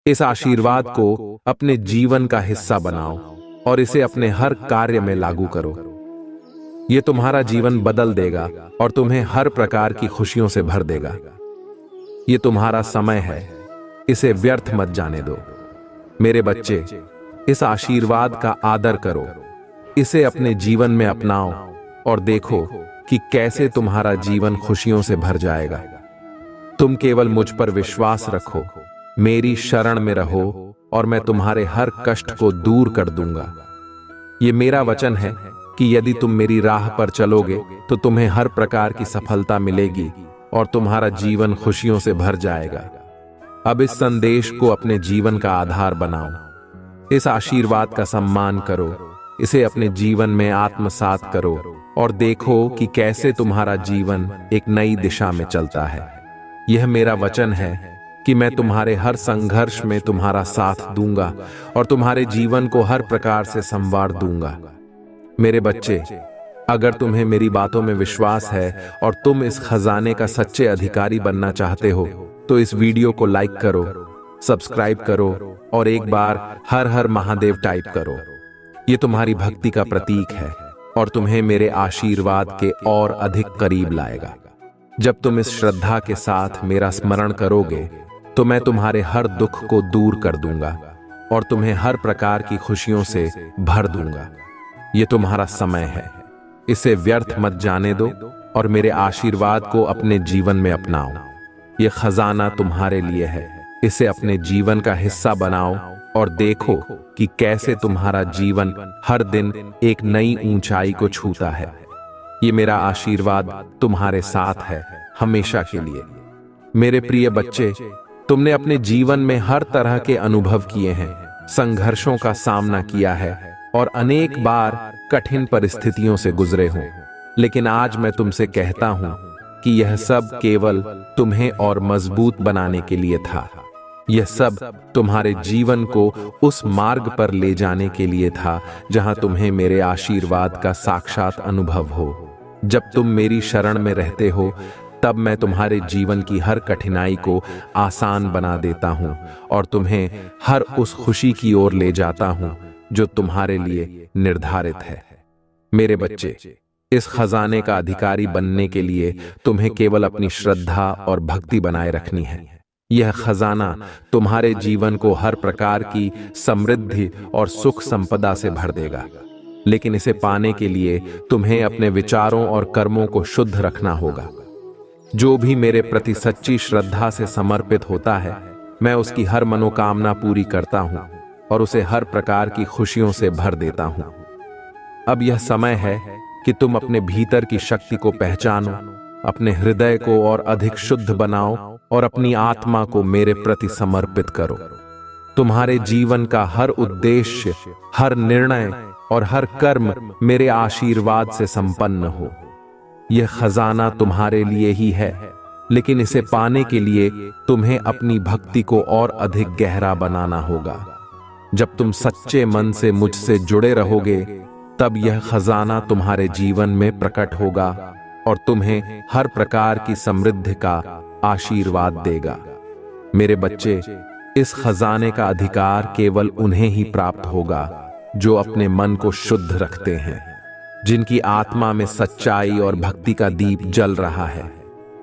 इस आशीर्वाद को अपने जीवन का हिस्सा बनाओ और इसे अपने हर कार्य में लागू करो। यह तुम्हारा जीवन बदल देगा और तुम्हें हर प्रकार की खुशियों से भर देगा। यह तुम्हारा समय है, इसे व्यर्थ मत जाने दो। मेरे बच्चे, इस आशीर्वाद का आदर करो, इसे अपने जीवन में अपनाओ और देखो कि कैसे तुम्हारा जीवन खुशियों से भर जाएगा। तुम केवल मुझ पर विश्वास रखो, मेरी शरण में रहो और मैं तुम्हारे हर कष्ट को दूर कर दूंगा। ये मेरा वचन है कि यदि तुम मेरी राह पर चलोगे तो तुम्हें हर प्रकार की सफलता मिलेगी और तुम्हारा जीवन खुशियों से भर जाएगा। अब इस संदेश को अपने जीवन का आधार बनाओ। इस आशीर्वाद का सम्मान करो, इसे अपने जीवन में आत्मसात करो और देखो कि कैसे तुम्हारा जीवन एक नई दिशा में चलता है। यह मेरा वचन है कि मैं तुम्हारे हर संघर्ष में तुम्हारा साथ दूंगा और तुम्हारे जीवन को हर प्रकार से संवार दूंगा। मेरे बच्चे, अगर तुम्हें मेरी बातों में विश्वास है और तुम इस खजाने का सच्चे अधिकारी बनना चाहते हो तो इस वीडियो को लाइक करो, सब्सक्राइब करो और एक बार हर हर महादेव टाइप करो। ये तुम्हारी भक्ति का प्रतीक है और तुम्हें मेरे आशीर्वाद के और अधिक करीब लाएगा। जब तुम इस श्रद्धा के साथ मेरा स्मरण करोगे तो मैं तुम्हारे हर दुख को दूर कर दूंगा और तुम्हें हर प्रकार की खुशियों से भर दूंगा। ये तुम्हारा समय है, इसे व्यर्थ मत जाने दो और मेरे आशीर्वाद को अपने जीवन में अपनाओ। ये खजाना तुम्हारे लिए है, इसे अपने जीवन का हिस्सा बनाओ और देखो कि कैसे तुम्हारा जीवन हर दिन एक नई ऊंचाई को छूता है। ये मेरा आशीर्वाद तुम्हारे साथ है हमेशा के लिए। मेरे प्रिय बच्चे, तुमने अपने जीवन में हर तरह के अनुभव किए हैं, संघर्षों का सामना किया है और अनेक बार कठिन परिस्थितियों से गुजरे हो, लेकिन आज मैं तुमसे कहता हूं कि यह सब केवल तुम्हें और मजबूत बनाने के लिए था। यह सब तुम्हारे जीवन को उस मार्ग पर ले जाने के लिए था जहां तुम्हें मेरे आशीर्वाद का साक्षात अनुभव हो। जब तुम मेरी शरण में रहते हो तब मैं तुम्हारे जीवन की हर कठिनाई को आसान बना देता हूं और तुम्हें हर उस खुशी की ओर ले जाता हूं जो तुम्हारे लिए निर्धारित है। मेरे बच्चे, इस खजाने का अधिकारी बनने के लिए तुम्हें केवल अपनी श्रद्धा और भक्ति बनाए रखनी है। यह खजाना तुम्हारे जीवन को हर प्रकार की समृद्धि और सुख संपदा से भर देगा, लेकिन इसे पाने के लिए तुम्हें अपने विचारों और कर्मों को शुद्ध रखना होगा। जो भी मेरे प्रति सच्ची श्रद्धा से समर्पित होता है, मैं उसकी हर मनोकामना पूरी करता हूं और उसे हर प्रकार की खुशियों से भर देता हूं। अब यह समय है कि तुम अपने भीतर की शक्ति को पहचानो, अपने हृदय को और अधिक शुद्ध बनाओ और अपनी आत्मा को मेरे प्रति समर्पित करो। तुम्हारे जीवन का हर उद्देश्य, हर निर्णय और हर कर्म मेरे आशीर्वाद से संपन्न हो। यह खजाना तुम्हारे लिए ही है, लेकिन इसे पाने के लिए तुम्हें अपनी भक्ति को और अधिक गहरा बनाना होगा। जब तुम सच्चे मन से मुझसे जुड़े रहोगे तब यह खजाना तुम्हारे जीवन में प्रकट होगा और तुम्हें हर प्रकार की समृद्धि का आशीर्वाद देगा। मेरे बच्चे, इस खजाने का अधिकार केवल उन्हें ही प्राप्त होगा जो अपने मन को शुद्ध रखते हैं, जिनकी आत्मा में सच्चाई और भक्ति का दीप जल रहा है।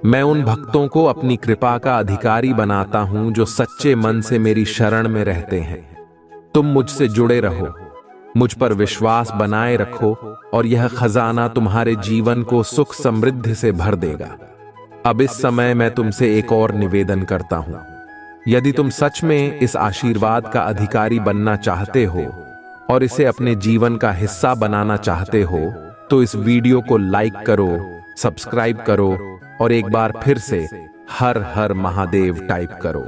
मैं उन भक्तों को अपनी कृपा का अधिकारी बनाता हूं जो सच्चे मन से मेरी शरण में रहते हैं। तुम मुझसे जुड़े रहो, मुझ पर विश्वास बनाए रखो और यह खजाना तुम्हारे जीवन को सुख समृद्धि से भर देगा। अब इस समय मैं तुमसे एक और निवेदन करता हूं। यदि तुम सच में इस आशीर्वाद का अधिकारी बनना चाहते हो और इसे अपने जीवन का हिस्सा बनाना चाहते हो तो इस वीडियो को लाइक करो, सब्सक्राइब करो और एक बार फिर से हर हर महादेव टाइप करो।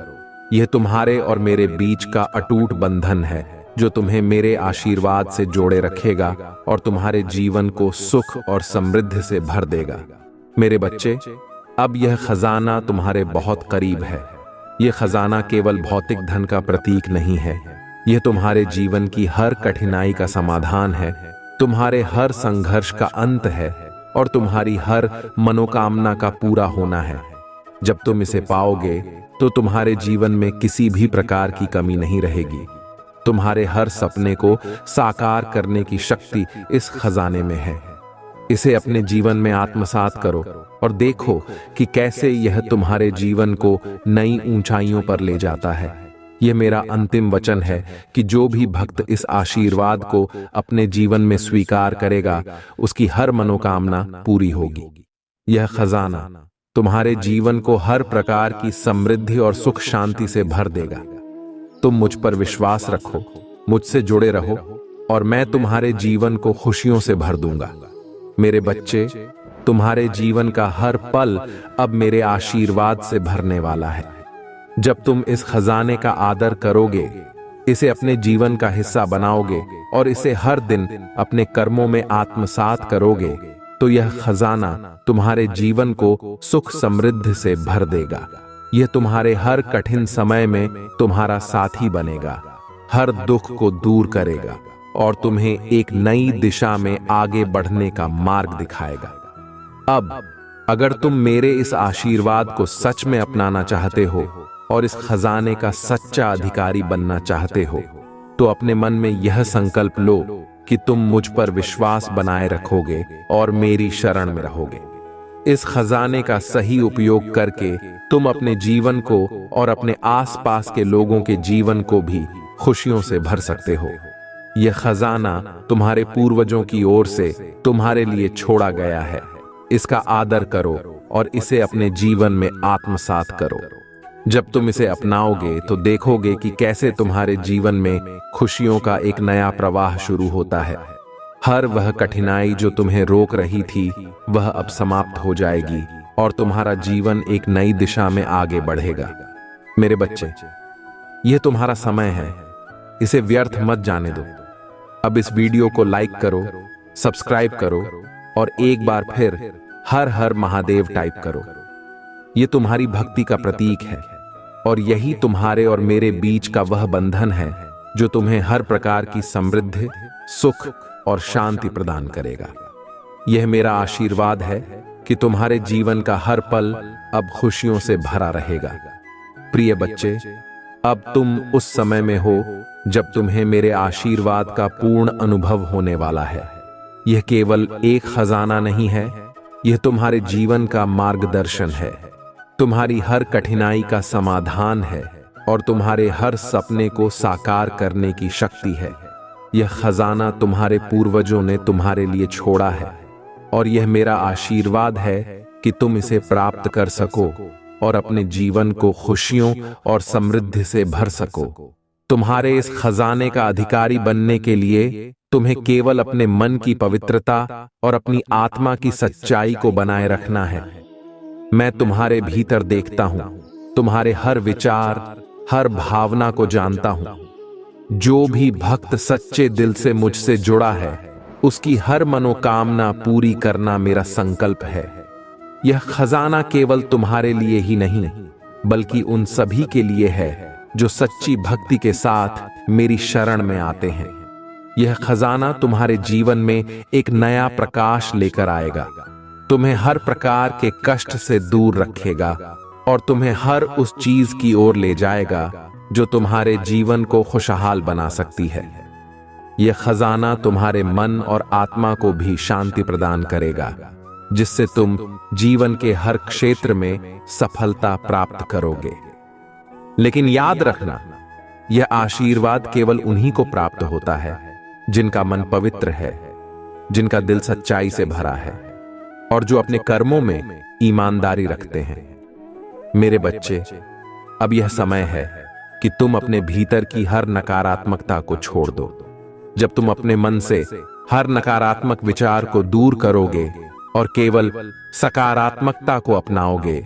यह तुम्हारे और मेरे बीच का अटूट बंधन है जो तुम्हें मेरे आशीर्वाद से जोड़े रखेगा और तुम्हारे जीवन को सुख और समृद्धि से भर देगा। मेरे बच्चे, अब यह खजाना तुम्हारे बहुत करीब है। यह खजाना केवल भौतिक धन का प्रतीक नहीं है, यह तुम्हारे जीवन की हर कठिनाई का समाधान है, तुम्हारे हर संघर्ष का अंत है और तुम्हारी हर मनोकामना का पूरा होना है। जब तुम इसे पाओगे तो तुम्हारे जीवन में किसी भी प्रकार की कमी नहीं रहेगी। तुम्हारे हर सपने को साकार करने की शक्ति इस खजाने में है। इसे अपने जीवन में आत्मसात करो और देखो कि कैसे यह तुम्हारे जीवन को नई ऊंचाइयों पर ले जाता है। यह मेरा अंतिम वचन है कि जो भी भक्त इस आशीर्वाद को अपने जीवन में स्वीकार करेगा, उसकी हर मनोकामना पूरी होगी। यह खजाना तुम्हारे जीवन को हर प्रकार की समृद्धि और सुख शांति से भर देगा। तुम मुझ पर विश्वास रखो, मुझसे जुड़े रहो और मैं तुम्हारे जीवन को खुशियों से भर दूंगा। मेरे बच्चे, तुम्हारे जीवन का हर पल अब मेरे आशीर्वाद से भरने वाला है। जब तुम इस खजाने का आदर करोगे, इसे अपने जीवन का हिस्सा बनाओगे और इसे हर दिन अपने कर्मों में आत्मसात करोगे, तो यह खजाना तुम्हारे जीवन को सुख समृद्धि से भर देगा। यह तुम्हारे हर कठिन समय में तुम्हारा साथी बनेगा, हर दुख को दूर करेगा और तुम्हें एक नई दिशा में आगे बढ़ने का मार्ग दिखाएगा। अब अगर तुम मेरे इस आशीर्वाद को सच में अपनाना चाहते हो और इस खजाने का सच्चा अधिकारी बनना चाहते हो, तो अपने मन में यह संकल्प लो कि तुम मुझ पर विश्वास बनाए रखोगे और मेरी शरण में रहोगे। इस खजाने का सही उपयोग करके तुम अपने जीवन को और अपने आसपास के लोगों के जीवन को भी खुशियों से भर सकते हो। यह खजाना तुम्हारे पूर्वजों की ओर से तुम्हारे लिए छोड़ा गया है। इसका आदर करो और इसे अपने जीवन में आत्मसात करो। जब तुम इसे अपनाओगे तो देखोगे कि कैसे तुम्हारे जीवन में खुशियों का एक नया प्रवाह शुरू होता है। हर वह कठिनाई जो तुम्हें रोक रही थी, वह अब समाप्त हो जाएगी और तुम्हारा जीवन एक नई दिशा में आगे बढ़ेगा। मेरे बच्चे, यह तुम्हारा समय है, इसे व्यर्थ मत जाने दो। अब इस वीडियो को लाइक करो, सब्सक्राइब करो और एक बार फिर हर हर महादेव टाइप करो। यह तुम्हारी भक्ति का प्रतीक है और यही तुम्हारे और मेरे बीच का वह बंधन है जो तुम्हें हर प्रकार की समृद्धि, सुख और शांति प्रदान करेगा। यह मेरा आशीर्वाद है कि तुम्हारे जीवन का हर पल अब खुशियों से भरा रहेगा। प्रिय बच्चे, अब तुम उस समय में हो जब तुम्हें मेरे आशीर्वाद का पूर्ण अनुभव होने वाला है। यह केवल एक खजाना नहीं है, यह तुम्हारे जीवन का मार्गदर्शन है, तुम्हारी हर कठिनाई का समाधान है और तुम्हारे हर सपने को साकार करने की शक्ति है। यह खजाना तुम्हारे पूर्वजों ने तुम्हारे लिए छोड़ा है और यह मेरा आशीर्वाद है कि तुम इसे प्राप्त कर सको और अपने जीवन को खुशियों और समृद्धि से भर सको। तुम्हारे इस खजाने का अधिकारी बनने के लिए तुम्हें केवल अपने मन की पवित्रता और अपनी आत्मा की सच्चाई को बनाए रखना है। मैं तुम्हारे भीतर देखता हूं, तुम्हारे हर विचार, हर भावना को जानता हूं। जो भी भक्त सच्चे दिल से मुझसे जुड़ा है, उसकी हर मनोकामना पूरी करना मेरा संकल्प है। यह खजाना केवल तुम्हारे लिए ही नहीं, बल्कि उन सभी के लिए है जो सच्ची भक्ति के साथ मेरी शरण में आते हैं। यह खजाना तुम्हारे जीवन में एक नया प्रकाश लेकर आएगा, तुम्हें हर प्रकार के कष्ट से दूर रखेगा और तुम्हें हर उस चीज की ओर ले जाएगा जो तुम्हारे जीवन को खुशहाल बना सकती है। यह खजाना तुम्हारे मन और आत्मा को भी शांति प्रदान करेगा, जिससे तुम जीवन के हर क्षेत्र में सफलता प्राप्त करोगे। लेकिन याद रखना, यह आशीर्वाद केवल उन्हीं को प्राप्त होता है जिनका मन पवित्र है, जिनका दिल सच्चाई से भरा है और जो अपने कर्मों में ईमानदारी रखते हैं। मेरे बच्चे, अब यह समय है कि तुम अपने भीतर की हर नकारात्मकता को छोड़ दो। जब तुम अपने मन से हर नकारात्मक विचार को दूर करोगे और केवल सकारात्मकता को अपनाओगे,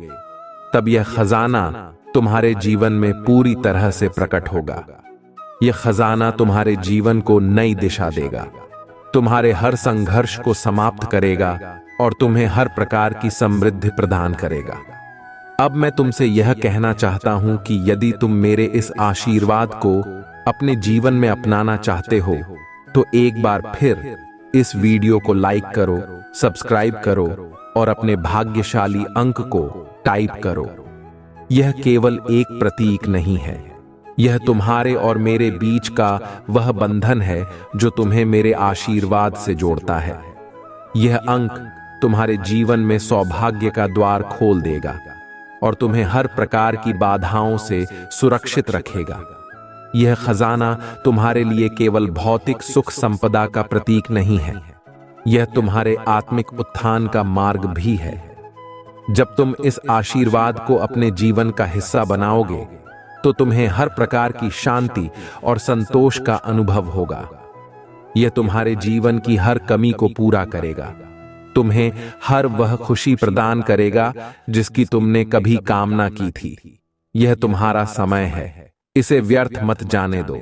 तब यह खजाना तुम्हारे जीवन में पूरी तरह से प्रकट होगा। यह खजाना तुम्हारे जीवन को नई दिशा देगा, तुम्हारे हर संघर्ष को समाप्त करेगा और तुम्हें हर प्रकार की समृद्धि प्रदान करेगा। अब मैं तुमसे यह कहना चाहता हूं कि यदि तुम मेरे इस आशीर्वाद को अपने जीवन में अपनाना चाहते हो तो एक बार फिर इस वीडियो को लाइक करो, सब्सक्राइब करो और अपने भाग्यशाली अंक को टाइप करो। यह केवल एक प्रतीक नहीं है, यह तुम्हारे और मेरे बीच का वह बंधन है जो तुम्हें मेरे आशीर्वाद से जोड़ता है। यह अंक तुम्हारे जीवन में सौभाग्य का द्वार खोल देगा और तुम्हें हर प्रकार की बाधाओं से सुरक्षित रखेगा। यह खजाना तुम्हारे लिए केवल भौतिक सुख संपदा का प्रतीक नहीं है, यह तुम्हारे आत्मिक उत्थान का मार्ग भी है। जब तुम इस आशीर्वाद को अपने जीवन का हिस्सा बनाओगे तो तुम्हें हर प्रकार की शांति और संतोष का अनुभव होगा। यह तुम्हारे जीवन की हर कमी को पूरा करेगा, तुम्हें हर वह खुशी प्रदान करेगा जिसकी तुमने कभी कामना की थी। यह तुम्हारा समय है, इसे व्यर्थ मत जाने दो।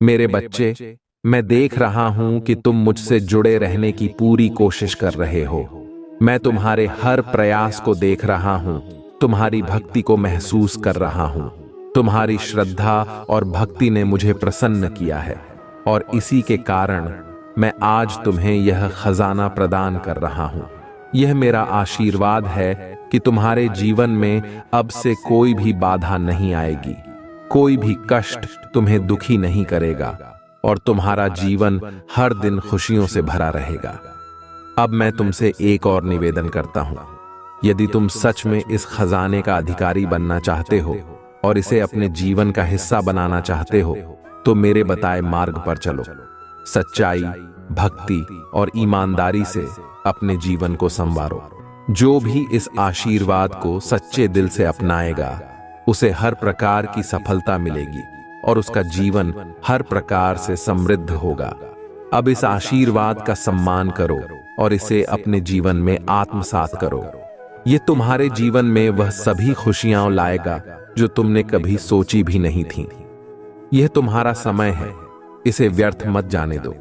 मेरे बच्चे, मैं देख रहा हूं कि तुम मुझसे जुड़े रहने की पूरी कोशिश कर रहे हो। मैं तुम्हारे हर प्रयास को देख रहा हूं, तुम्हारी भक्ति को महसूस कर रहा हूं। तुम्हारी श्रद्धा और भक्ति ने मुझे प्रसन्न किया है और इसी के कारण मैं आज तुम्हें यह खजाना प्रदान कर रहा हूं। यह मेरा आशीर्वाद है कि तुम्हारे जीवन में अब से कोई भी बाधा नहीं आएगी, कोई भी कष्ट तुम्हें दुखी नहीं करेगा और तुम्हारा जीवन हर दिन खुशियों से भरा रहेगा। अब मैं तुमसे एक और निवेदन करता हूं, यदि तुम सच में इस खजाने का अधिकारी बनना चाहते हो और इसे अपने जीवन का हिस्सा बनाना चाहते हो तो मेरे बताए मार्ग पर चलो। सच्चाई, भक्ति और ईमानदारी से अपने जीवन को संवारो। जो भी इस आशीर्वाद को सच्चे दिल से अपनाएगा उसे हर प्रकार की सफलता मिलेगी और उसका जीवन हर प्रकार से समृद्ध होगा। अब इस आशीर्वाद का सम्मान करो और इसे अपने जीवन में आत्मसात करो। ये तुम्हारे जीवन में वह सभी खुशियां लाएगा जो तुमने कभी सोची भी नहीं थी। यह तुम्हारा समय है, इसे व्यर्थ मत जाने दो।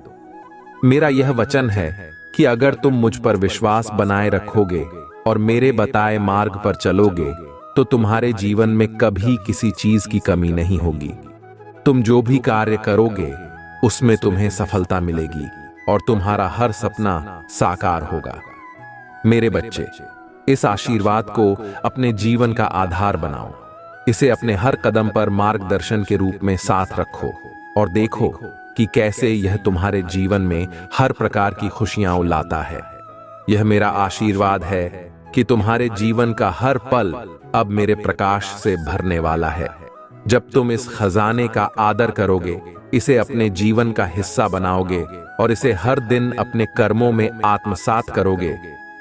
मेरा यह वचन है कि अगर तुम मुझ पर विश्वास बनाए रखोगे और मेरे बताए मार्ग पर चलोगे तो तुम्हारे जीवन में कभी किसी चीज की कमी नहीं होगी। तुम जो भी कार्य करोगे उसमें तुम्हें सफलता मिलेगी और तुम्हारा हर सपना साकार होगा। मेरे बच्चे, इस आशीर्वाद को अपने जीवन का आधार बनाओ। इसे अपने हर कदम पर मार्गदर्शन के रूप में साथ रखो और देखो कि कैसे यह तुम्हारे जीवन में हर प्रकार की खुशियां लाता है। यह मेरा आशीर्वाद है कि तुम्हारे जीवन का हर पल अब मेरे प्रकाश से भरने वाला है। जब तुम इस खजाने का आदर करोगे, इसे अपने जीवन का हिस्सा बनाओगे और इसे हर दिन अपने कर्मों में आत्मसात करोगे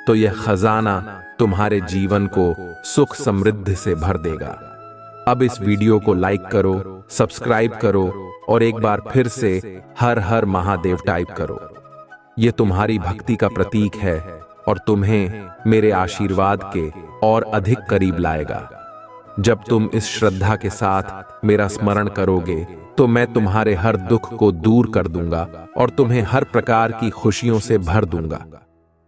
तो यह खजाना तुम्हारे जीवन को सुख समृद्धि से भर देगा। अब इस वीडियो को लाइक करो, सब्सक्राइब करो और एक बार फिर से हर हर महादेव टाइप करो। यह तुम्हारी भक्ति का प्रतीक है और तुम्हें मेरे आशीर्वाद के और अधिक करीब लाएगा। जब तुम इस श्रद्धा के साथ मेरा स्मरण करोगे तो मैं तुम्हारे हर दुख को दूर कर दूंगा और तुम्हें हर प्रकार की खुशियों से भर दूंगा।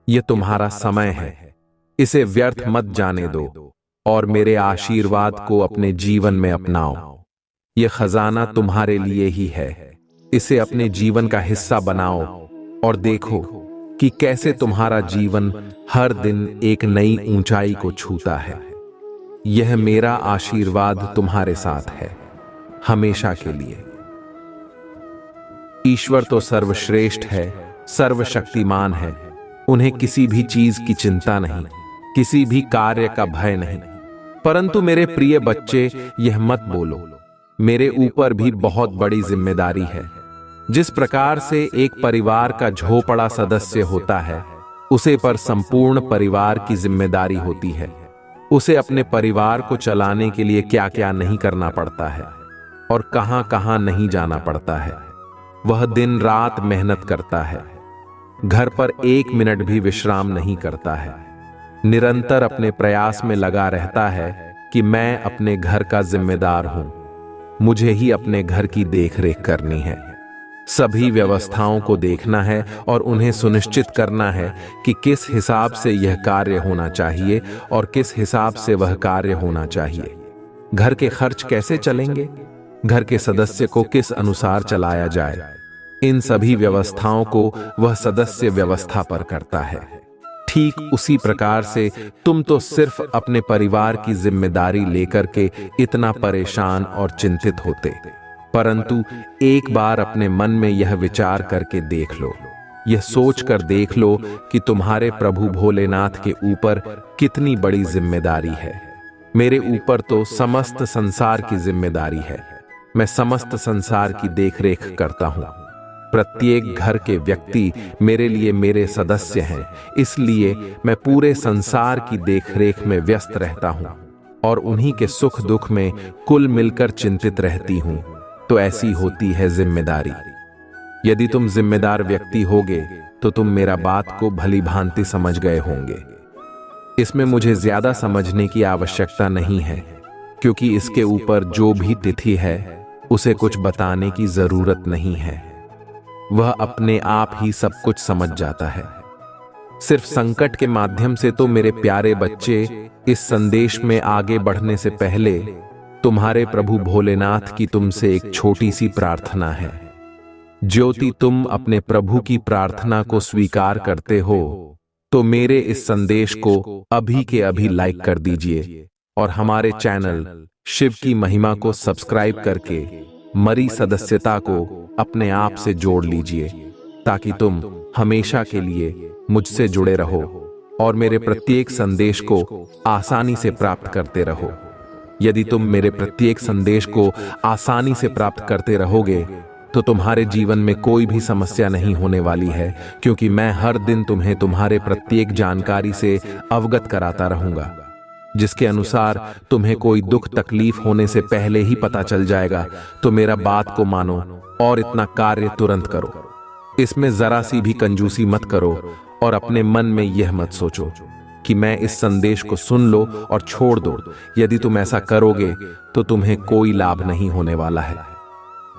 यह तुम्हारा समय है, इसे व्यर्थ मत जाने दो और मेरे आशीर्वाद को अपने जीवन में अपनाओ। यह खजाना तुम्हारे लिए ही है, इसे अपने जीवन का हिस्सा बनाओ और देखो कि कैसे तुम्हारा जीवन हर दिन एक नई ऊंचाई को छूता है। यह मेरा आशीर्वाद तुम्हारे साथ है, हमेशा के लिए। ईश्वर तो सर्वश्रेष्ठ है, सर्वशक्तिमान है। उन्हें किसी भी चीज की चिंता नहीं, किसी भी कार्य का भय नहीं। परंतु मेरे प्रिय बच्चे, यह मत बोलो, मेरे ऊपर भी बहुत बड़ी जिम्मेदारी है। जिस प्रकार से एक परिवार का झोपड़ा सदस्य होता है, उसे पर संपूर्ण परिवार की जिम्मेदारी होती है। उसे अपने परिवार को चलाने के लिए क्या क्या नहीं करना पड़ता है और कहां कहां नहीं जाना पड़ता है। वह दिन रात मेहनत करता है, घर पर एक मिनट भी विश्राम नहीं करता है, निरंतर अपने प्रयास में लगा रहता है कि मैं अपने घर का जिम्मेदार हूं, मुझे ही अपने घर की देखरेख करनी है। सभी व्यवस्थाओं को देखना है और उन्हें सुनिश्चित करना है कि किस हिसाब से यह कार्य होना चाहिए और किस हिसाब से वह कार्य होना चाहिए। घर के खर्च कैसे चलेंगे, घर के सदस्य को किस अनुसार चलाया जाए, इन सभी व्यवस्थाओं को वह सदस्य व्यवस्था पर करता है। ठीक उसी प्रकार से तुम तो सिर्फ अपने परिवार की जिम्मेदारी लेकर के इतना परेशान और चिंतित होते, परंतु एक बार अपने मन में यह विचार करके देख लो, यह सोच कर देख लो कि तुम्हारे प्रभु भोलेनाथ के ऊपर कितनी बड़ी जिम्मेदारी है। मेरे ऊपर तो समस्त संसार की जिम्मेदारी है। मैं समस्त संसार की देखरेख करता हूँ। प्रत्येक घर के व्यक्ति मेरे लिए मेरे सदस्य हैं, इसलिए मैं पूरे संसार की देखरेख में व्यस्त रहता हूँ और उन्हीं के सुख दुख में कुल मिलकर चिंतित रहती हूँ। तो ऐसी होती है जिम्मेदारी। यदि तुम जिम्मेदार व्यक्ति होगे तो तुम मेरा बात को भली भांति समझ गए होंगे। इसमें मुझे ज्यादा समझने की आवश्यकता नहीं है, क्योंकि इसके ऊपर जो भी तिथि है उसे कुछ बताने की जरूरत नहीं है। वह अपने आप ही सब कुछ समझ जाता है। सिर्फ संकट के माध्यम से तो मेरे प्यारे बच्चे, इस संदेश में आगे बढ़ने से पहले तुम्हारे प्रभु भोलेनाथ की तुमसे एक छोटी सी प्रार्थना है। ज्योति तुम अपने प्रभु की प्रार्थना को स्वीकार करते हो तो मेरे इस संदेश को अभी के अभी लाइक कर दीजिए और हमारे चैनल शिव की महिमा को सब्सक्राइब करके मरी सदस्यता को अपने आप से जोड़ लीजिए, ताकि तुम हमेशा के लिए मुझसे जुड़े रहो और मेरे प्रत्येक संदेश को आसानी से प्राप्त करते रहो। यदि तुम मेरे प्रत्येक संदेश को आसानी से प्राप्त करते रहोगे तो तुम्हारे जीवन में कोई भी समस्या नहीं होने वाली है, क्योंकि मैं हर दिन तुम्हें तुम्हारे प्रत्येक जानकारी से अवगत कराता रहूंगा, जिसके अनुसार तुम्हें कोई दुख तकलीफ होने से पहले ही पता चल जाएगा। तो मेरा बात को मानो और इतना कार्य तुरंत करो। इसमें जरा सी भी कंजूसी मत करो और अपने मन में यह मत सोचो कि मैं इस संदेश को सुन लो और छोड़ दो। यदि तुम ऐसा करोगे तो तुम्हें कोई लाभ नहीं होने वाला है।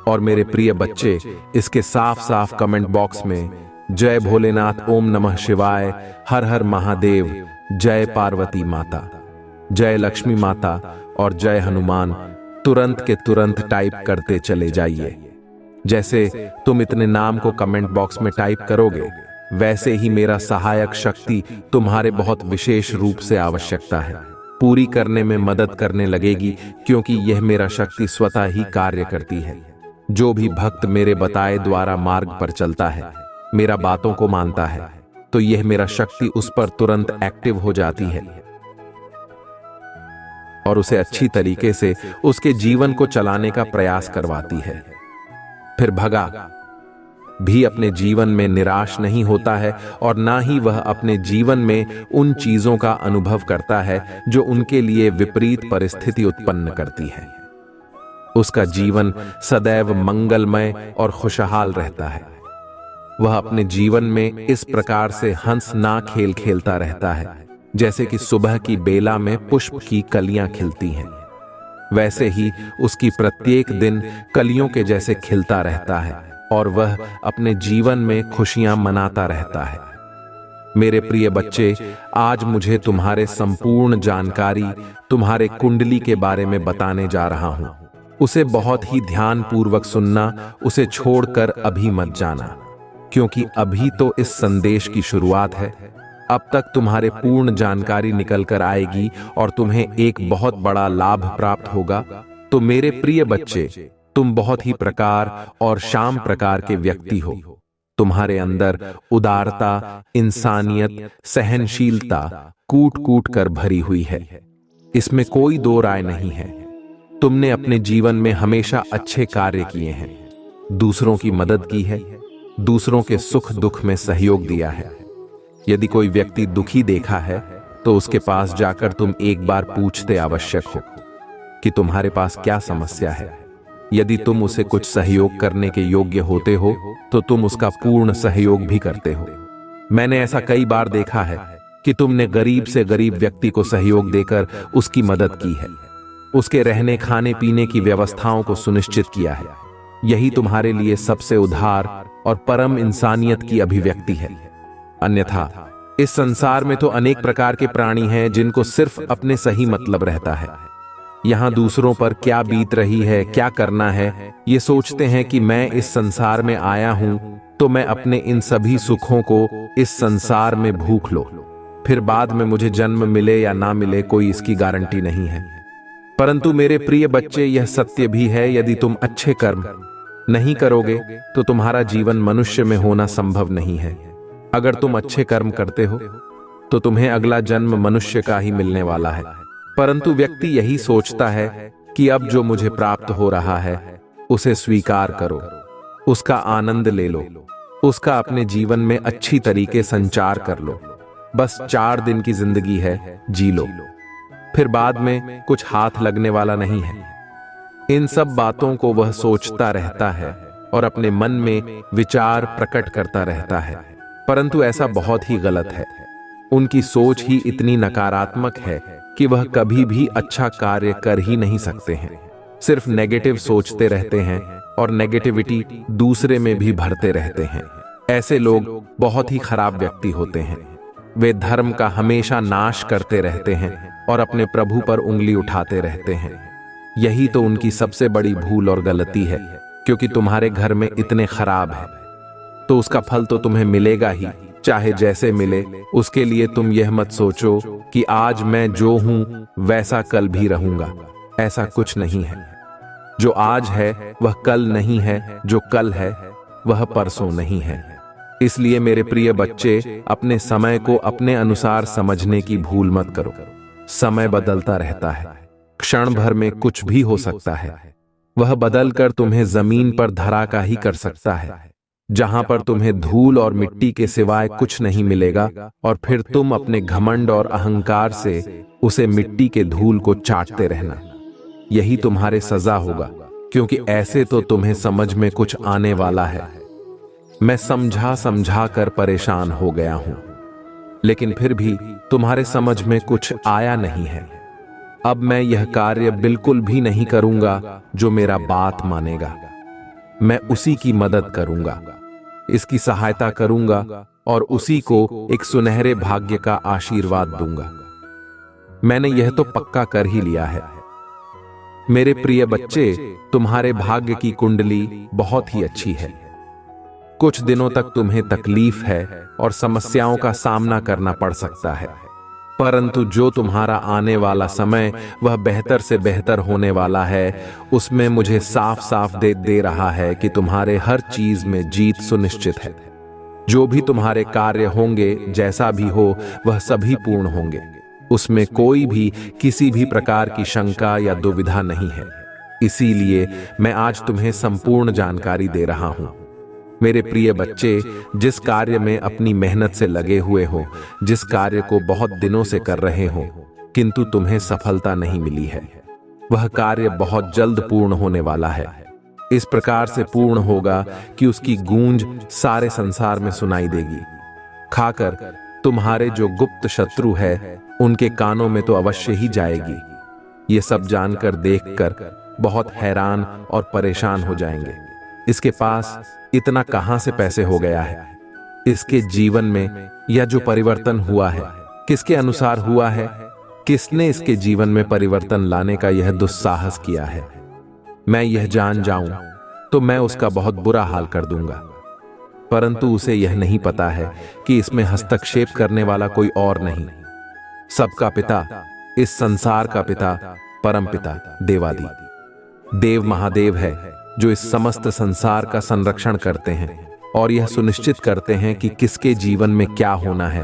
और मेरे प्रिय बच्चे, इसके साफ साफ कमेंट बॉक्स में जय भोलेनाथ, ओम नमः शिवाय, हर हर महादेव, जय पार्वती माता, जय लक्ष्मी माता और जय हनुमान तुरंत के तुरंत टाइप करते चले जाइए। जैसे तुम इतने नाम को कमेंट बॉक्स में टाइप करोगे, वैसे ही मेरा सहायक शक्ति तुम्हारे बहुत विशेष रूप से आवश्यकता है पूरी करने में मदद करने लगेगी, क्योंकि यह मेरा शक्ति स्वतः ही कार्य करती है। जो भी भक्त मेरे बताए द्वारा मार्ग पर चलता है, मेरा बातों को मानता है, तो यह मेरा शक्ति उस पर तुरंत एक्टिव हो जाती है और उसे अच्छी तरीके से उसके जीवन को चलाने का प्रयास करवाती है। फिर भगा भी अपने जीवन में निराश नहीं होता है और ना ही वह अपने जीवन में उन चीजों का अनुभव करता है जो उनके लिए विपरीत परिस्थिति उत्पन्न करती है। उसका जीवन सदैव मंगलमय और खुशहाल रहता है। वह अपने जीवन में इस प्रकार से हंस ना खेल खेलता रहता है, जैसे कि सुबह की बेला में पुष्प की कलियां खिलती हैं, वैसे ही उसकी प्रत्येक दिन कलियों के जैसे खिलता रहता है और वह अपने जीवन में खुशियां मनाता रहता है। मेरे प्रिय बच्चे, आज मुझे तुम्हारे संपूर्ण जानकारी तुम्हारे कुंडली के बारे में बताने जा रहा हूं। उसे बहुत ही ध्यान पूर्वक सुनना, उसे छोड़कर अभी मत जाना, क्योंकि अभी तो इस संदेश की शुरुआत है। अब तक तुम्हारे पूर्ण जानकारी निकल कर आएगी और तुम्हें एक बहुत बड़ा लाभ प्राप्त होगा। तो मेरे प्रिय बच्चे, तुम बहुत ही प्रकार और शाम प्रकार के व्यक्ति हो। तुम्हारे अंदर उदारता, इंसानियत, सहनशीलता कूट कूट कर भरी हुई है। इसमें कोई दो राय नहीं है। तुमने अपने जीवन में हमेशा अच्छे कार्य किए हैं, दूसरों की मदद की है, दूसरों के सुख दुख में सहयोग दिया है। यदि कोई व्यक्ति दुखी देखा है तो उसके पास जाकर तुम एक बार पूछते आवश्यक हो कि तुम्हारे पास क्या समस्या है। यदि तुम उसे कुछ सहयोग करने के योग्य होते हो तो तुम उसका पूर्ण सहयोग भी करते हो। मैंने ऐसा कई बार देखा है कि तुमने गरीब से गरीब व्यक्ति को सहयोग देकर उसकी मदद की है, उसके रहने खाने पीने की व्यवस्थाओं को सुनिश्चित किया है। यही तुम्हारे लिए सबसे उदार और परम इंसानियत की अभिव्यक्ति है। अन्यथा इस संसार में तो अनेक प्रकार के प्राणी हैं जिनको सिर्फ अपने सही मतलब रहता है। यहाँ दूसरों पर क्या बीत रही है, क्या करना है, ये सोचते हैं कि मैं इस संसार में आया हूं तो मैं अपने इन सभी सुखों को इस संसार में भूख लो, फिर बाद में मुझे जन्म मिले या ना मिले कोई इसकी गारंटी नहीं है। परंतु मेरे प्रिय बच्चे, यह सत्य भी है, यदि तुम अच्छे कर्म नहीं करोगे तो तुम्हारा जीवन मनुष्य में होना संभव नहीं है। अगर तुम अच्छे कर्म करते हो तो तुम्हें अगला जन्म मनुष्य का ही मिलने वाला है। परंतु व्यक्ति यही सोचता है कि अब जो मुझे प्राप्त हो रहा है उसे स्वीकार करो, उसका आनंद ले लो, उसका अपने जीवन में अच्छी तरीके संचार कर लो। बस 4 दिन की जिंदगी है, जी लो, फिर बाद में कुछ हाथ लगने वाला नहीं है। इन सब बातों को वह सोचता रहता है और अपने मन में विचार प्रकट करता रहता है, परंतु ऐसा बहुत ही गलत है। उनकी सोच ही इतनी नकारात्मक है कि वह कभी भी अच्छा कार्य कर ही नहीं सकते हैं। सिर्फ नेगेटिव सोचते रहते हैं और नेगेटिविटी दूसरे में भी भरते रहते हैं। ऐसे लोग बहुत ही खराब व्यक्ति होते हैं। वे धर्म का हमेशा नाश करते रहते हैं और अपने प्रभु पर उंगली उठाते रहते हैं। यही तो उनकी सबसे बड़ी भूल और गलती है, क्योंकि तुम्हारे घर में इतने खराब है तो उसका फल तो तुम्हें मिलेगा ही, चाहे जैसे मिले। उसके लिए तुम यह मत सोचो कि आज मैं जो हूं वैसा कल भी रहूंगा। ऐसा कुछ नहीं है। जो आज है वह कल नहीं है, जो कल है वह परसों नहीं है। इसलिए मेरे प्रिय बच्चे, अपने समय को अपने अनुसार समझने की भूल मत करो। समय बदलता रहता है, क्षण भर में कुछ भी हो सकता है। वह बदलकर तुम्हें जमीन पर धरा का ही कर सकता है, जहां पर तुम्हें धूल और मिट्टी के सिवाय कुछ नहीं मिलेगा, और फिर तुम अपने घमंड और अहंकार से उसे मिट्टी के धूल को चाटते रहना। यही तुम्हारे सजा होगा, क्योंकि ऐसे तो तुम्हें समझ में कुछ आने वाला है। मैं समझा समझा कर परेशान हो गया हूं, लेकिन फिर भी तुम्हारे समझ में कुछ आया नहीं है। अब मैं यह कार्य बिल्कुल भी नहीं करूंगा जो मेरा बात मानेगा। मैं उसी की मदद करूंगा, इसकी सहायता करूंगा और उसी को एक सुनहरे भाग्य का आशीर्वाद दूंगा। मैंने यह तो पक्का कर ही लिया है। मेरे प्रिय बच्चे, तुम्हारे भाग्य की कुंडली बहुत ही अच्छी है। कुछ दिनों तक तुम्हें तकलीफ है और समस्याओं का सामना करना पड़ सकता है, परंतु जो तुम्हारा आने वाला समय वह बेहतर से बेहतर होने वाला है। उसमें मुझे साफ साफ दे रहा है कि तुम्हारे हर चीज में जीत सुनिश्चित है। जो भी तुम्हारे कार्य होंगे, जैसा भी हो, वह सभी पूर्ण होंगे। उसमें कोई भी किसी भी प्रकार की शंका या दुविधा नहीं है। इसीलिए मैं आज तुम्हें संपूर्ण जानकारी दे रहा हूं। मेरे प्रिय बच्चे, जिस कार्य में अपनी मेहनत से लगे हुए हो, जिस कार्य को बहुत दिनों से कर रहे हो, किंतु तुम्हें सफलता नहीं मिली है, वह कार्य बहुत जल्द पूर्ण होने वाला है। इस प्रकार से पूर्ण होगा कि उसकी गूंज सारे संसार में सुनाई देगी। खाकर तुम्हारे जो गुप्त शत्रु है उनके कानों में तो अवश्य ही जाएगी। ये सब जानकर देखकर बहुत हैरान और परेशान हो जाएंगे। इसके पास इतना कहां से पैसे हो गया है? इसके जीवन में यह जो परिवर्तन हुआ है किसके अनुसार हुआ है? किसने इसके जीवन में परिवर्तन लाने का यह दुस्साहस किया है? मैं यह जान जाऊं तो मैं उसका बहुत बुरा हाल कर दूंगा, परंतु उसे यह नहीं पता है कि इसमें हस्तक्षेप करने वाला कोई और नहीं, सबका पिता, इस संसार का पिता, परम पिता देवादि देव महादेव है, जो इस समस्त संसार का संरक्षण करते हैं और यह सुनिश्चित करते हैं कि किसके जीवन में क्या होना है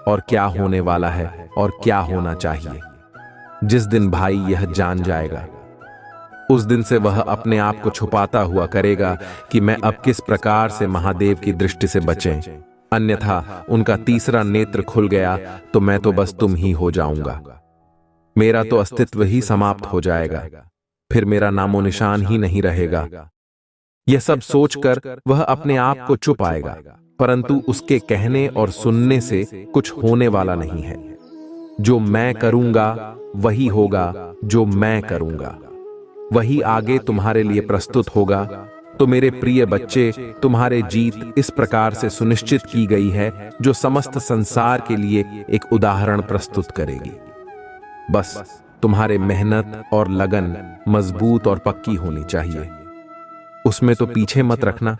और क्या होने वाला है और क्या होना चाहिए। जिस दिन भाई यह जान जाएगा, उस दिन से वह अपने आप को छुपाता हुआ करेगा कि मैं अब किस प्रकार से महादेव की दृष्टि से बचें, अन्यथा उनका तीसरा नेत्र खुल गया तो मैं तो बस तुम ही हो जाऊंगा। मेरा तो अस्तित्व ही समाप्त हो जाएगा, फिर मेरा नामो निशान ही नहीं रहेगा। यह सब सोचकर वह अपने आप को छुपाएगा, परंतु उसके कहने और सुनने से कुछ होने वाला नहीं है। जो मैं करूंगा वही होगा, जो मैं करूंगा वही आगे तुम्हारे लिए प्रस्तुत होगा। तो मेरे प्रिय बच्चे, तुम्हारे जीत इस प्रकार से सुनिश्चित की गई है, जो समस्त संसार के लिए एक उदाहरण प्रस्तुत करेगी। बस तुम्हारे मेहनत और लगन मजबूत और पक्की होनी चाहिए। उसमें तो पीछे मत रखना।